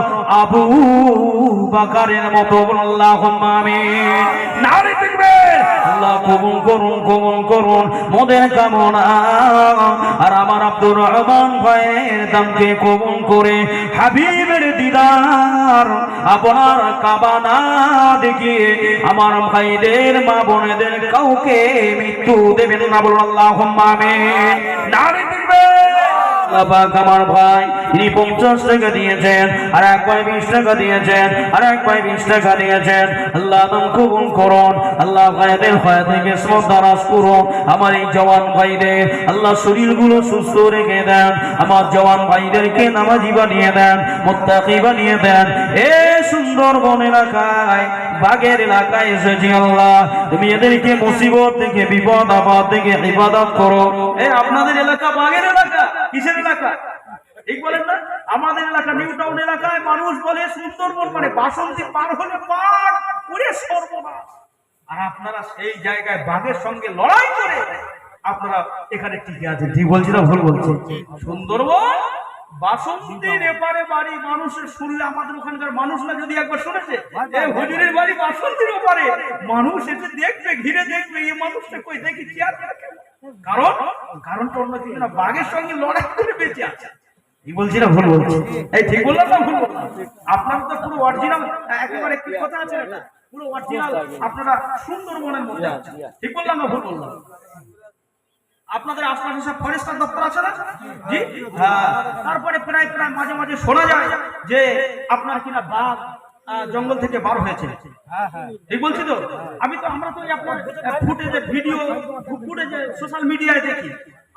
আবু বকরের মতো আল্লাহুম্মা আমিন। নারে তাকবীর। আল্লাহ কবুল করুন, কবুল করুন মোদের কামনা। আর আমার আব্দুর রহমান ভাইয়ের দামকে কবুল করে হাবিবের দিদার আপনার কাবানা দেখিয়ে আমার ভাইদের মা বোনেদের কাউকে মৃত্যু দেবেন না। বলুন আল্লাহুম্মা আমিন। নারে তাকবীর। আমার ভাই তিনি 50 টাকা দিয়েছেন, আর এক ভাই 20 টাকা দিয়েছেন, আর এক ভাই 20 টাকা দিয়েছেন। আল্লাহ দান কবুল করুন। আল্লাহ ভাইদের ভয় থেকে দারাজ করুন। আমার এই জওয়ান ভাইদের আল্লাহ শরীরগুলো সুস্থ রেখে দেন। আমার জওয়ান ভাইদেরকে নামাজি বানিয়ে দেন, মুত্তাকি বানিয়ে দেন। এ সুন্দরবন এলাকায়, বাগের এলাকায় এসেছি আল্লাহ, তুমি এদেরকে মুসিবত থেকে, বিপদ আপদ থেকে ইবাদত করো। এই আপনাদের এলাকা বাগের এলাকা, কিসের এলাকা ঠিক বলেন না? আমাদের এলাকা নিউ টাউন এলাকায় মানুষ বলে সুন্দরবন মানে বাসন্তী পার হলে পার পুরে সর্বনাশ। আর আপনারা সেই জায়গায় বাঘের সঙ্গে লড়াই করে আপনারা এখানে টিকে আছেন। ঠিক বলছি না ভুল বলছি? সুন্দরবন বাসন্তীর এপারে বাড়ি, মানুষের শুনলে আমাদের ওখানকার মানুষরা যদি একবার শুনেছে এই হুজুরের বাড়ি বাসন্তীর ওপারে, মানুষ এসে দেখবে, ঘিরে দেখবে এই মানুষটা কই দেখি চেয়ার। কারণটা অন্য কিছু না, বাঘের সঙ্গে লড়াই করে বেঁচে আছে। কি বলছি না ভুল বলছি? এই ঠিক বললাম না ভুল বললাম? আপনার তো পুরো অরিজিনাল, একেবারে কি কথা আছে না, পুরো অরিজিনাল আপনারা সুন্দরবনের মধ্যে আছেন। ঠিক বললাম না ভুল বললাম? আপনাদের আশপাশে সব ফরেস্টার দপ্তর আছে না? জি হ্যাঁ। তারপরে প্রায় প্রায় মাঝে মাঝে শোনা যায় যে আপনার কিনা বাঘ জঙ্গল থেকে বার হয়েছে। হ্যাঁ হ্যাঁ ঠিক বলছি তো? আমরা তো আপনার ফুটেজে ভিডিও ফুটেজে সোশ্যাল মিডিয়ায় দেখি,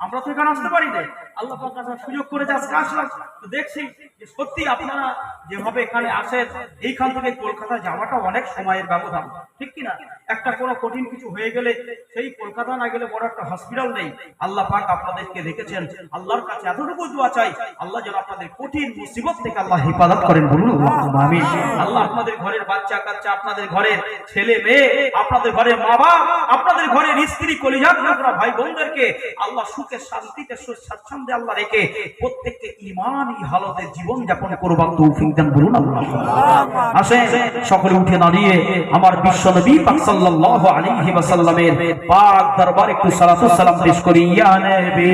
আমরা তো এখানে আসতে পারি না। আল্লাহ পাক আসার সুযোগ করেছে, আজকে আসলাম তো দেখছি যে সত্যি আপনারা যেভাবে এখানে আসেন, এইখান থেকে কলকাতা যাওয়াটা অনেক সময়ের ব্যবধান, ঠিক কিনা? একটা কোনো কঠিন কিছু হয়ে গেলে সেই কলকাতা না গেলে বড় একটা হসপিটাল নেই। আল্লাহ পাক আপনাদেরকে রেখেছেন, আল্লাহর কাছে এতটুকু দোয়া চাই আল্লাহ যেন আপনাদের কঠিন মুসিবত থেকে আল্লাহ হেফাজত করেন, বলুন আল্লাহুম্মা আমিন। আল্লাহ আপনাদের ঘরের বাচ্চা কাচ্চা, আপনাদের ঘরের ছেলে মেয়ে, আপনাদের ঘরের মা বাপ, আপনাদের ঘরের স্ত্রী, কলিজার টুকরা ভাই বোনদেরকে আল্লাহ সুখে শান্তিতে স্বাচ্ছন্দ্যে আল্লাহ রেখে প্রত্যেককে ঈমানি হালতে জীবন যাপন করবার তৌফিক দান, বলুন আল্লাহুম্মা। আসেন সকলে উঠে দাঁড়িয়ে আমার বিশ্বনবী পাক সাল্লাল্লাহু আলাইহি ওয়াসাল্লামের পাক দরবারে একটু সালাত ও সালাম পেশ করি। ইয়া নবী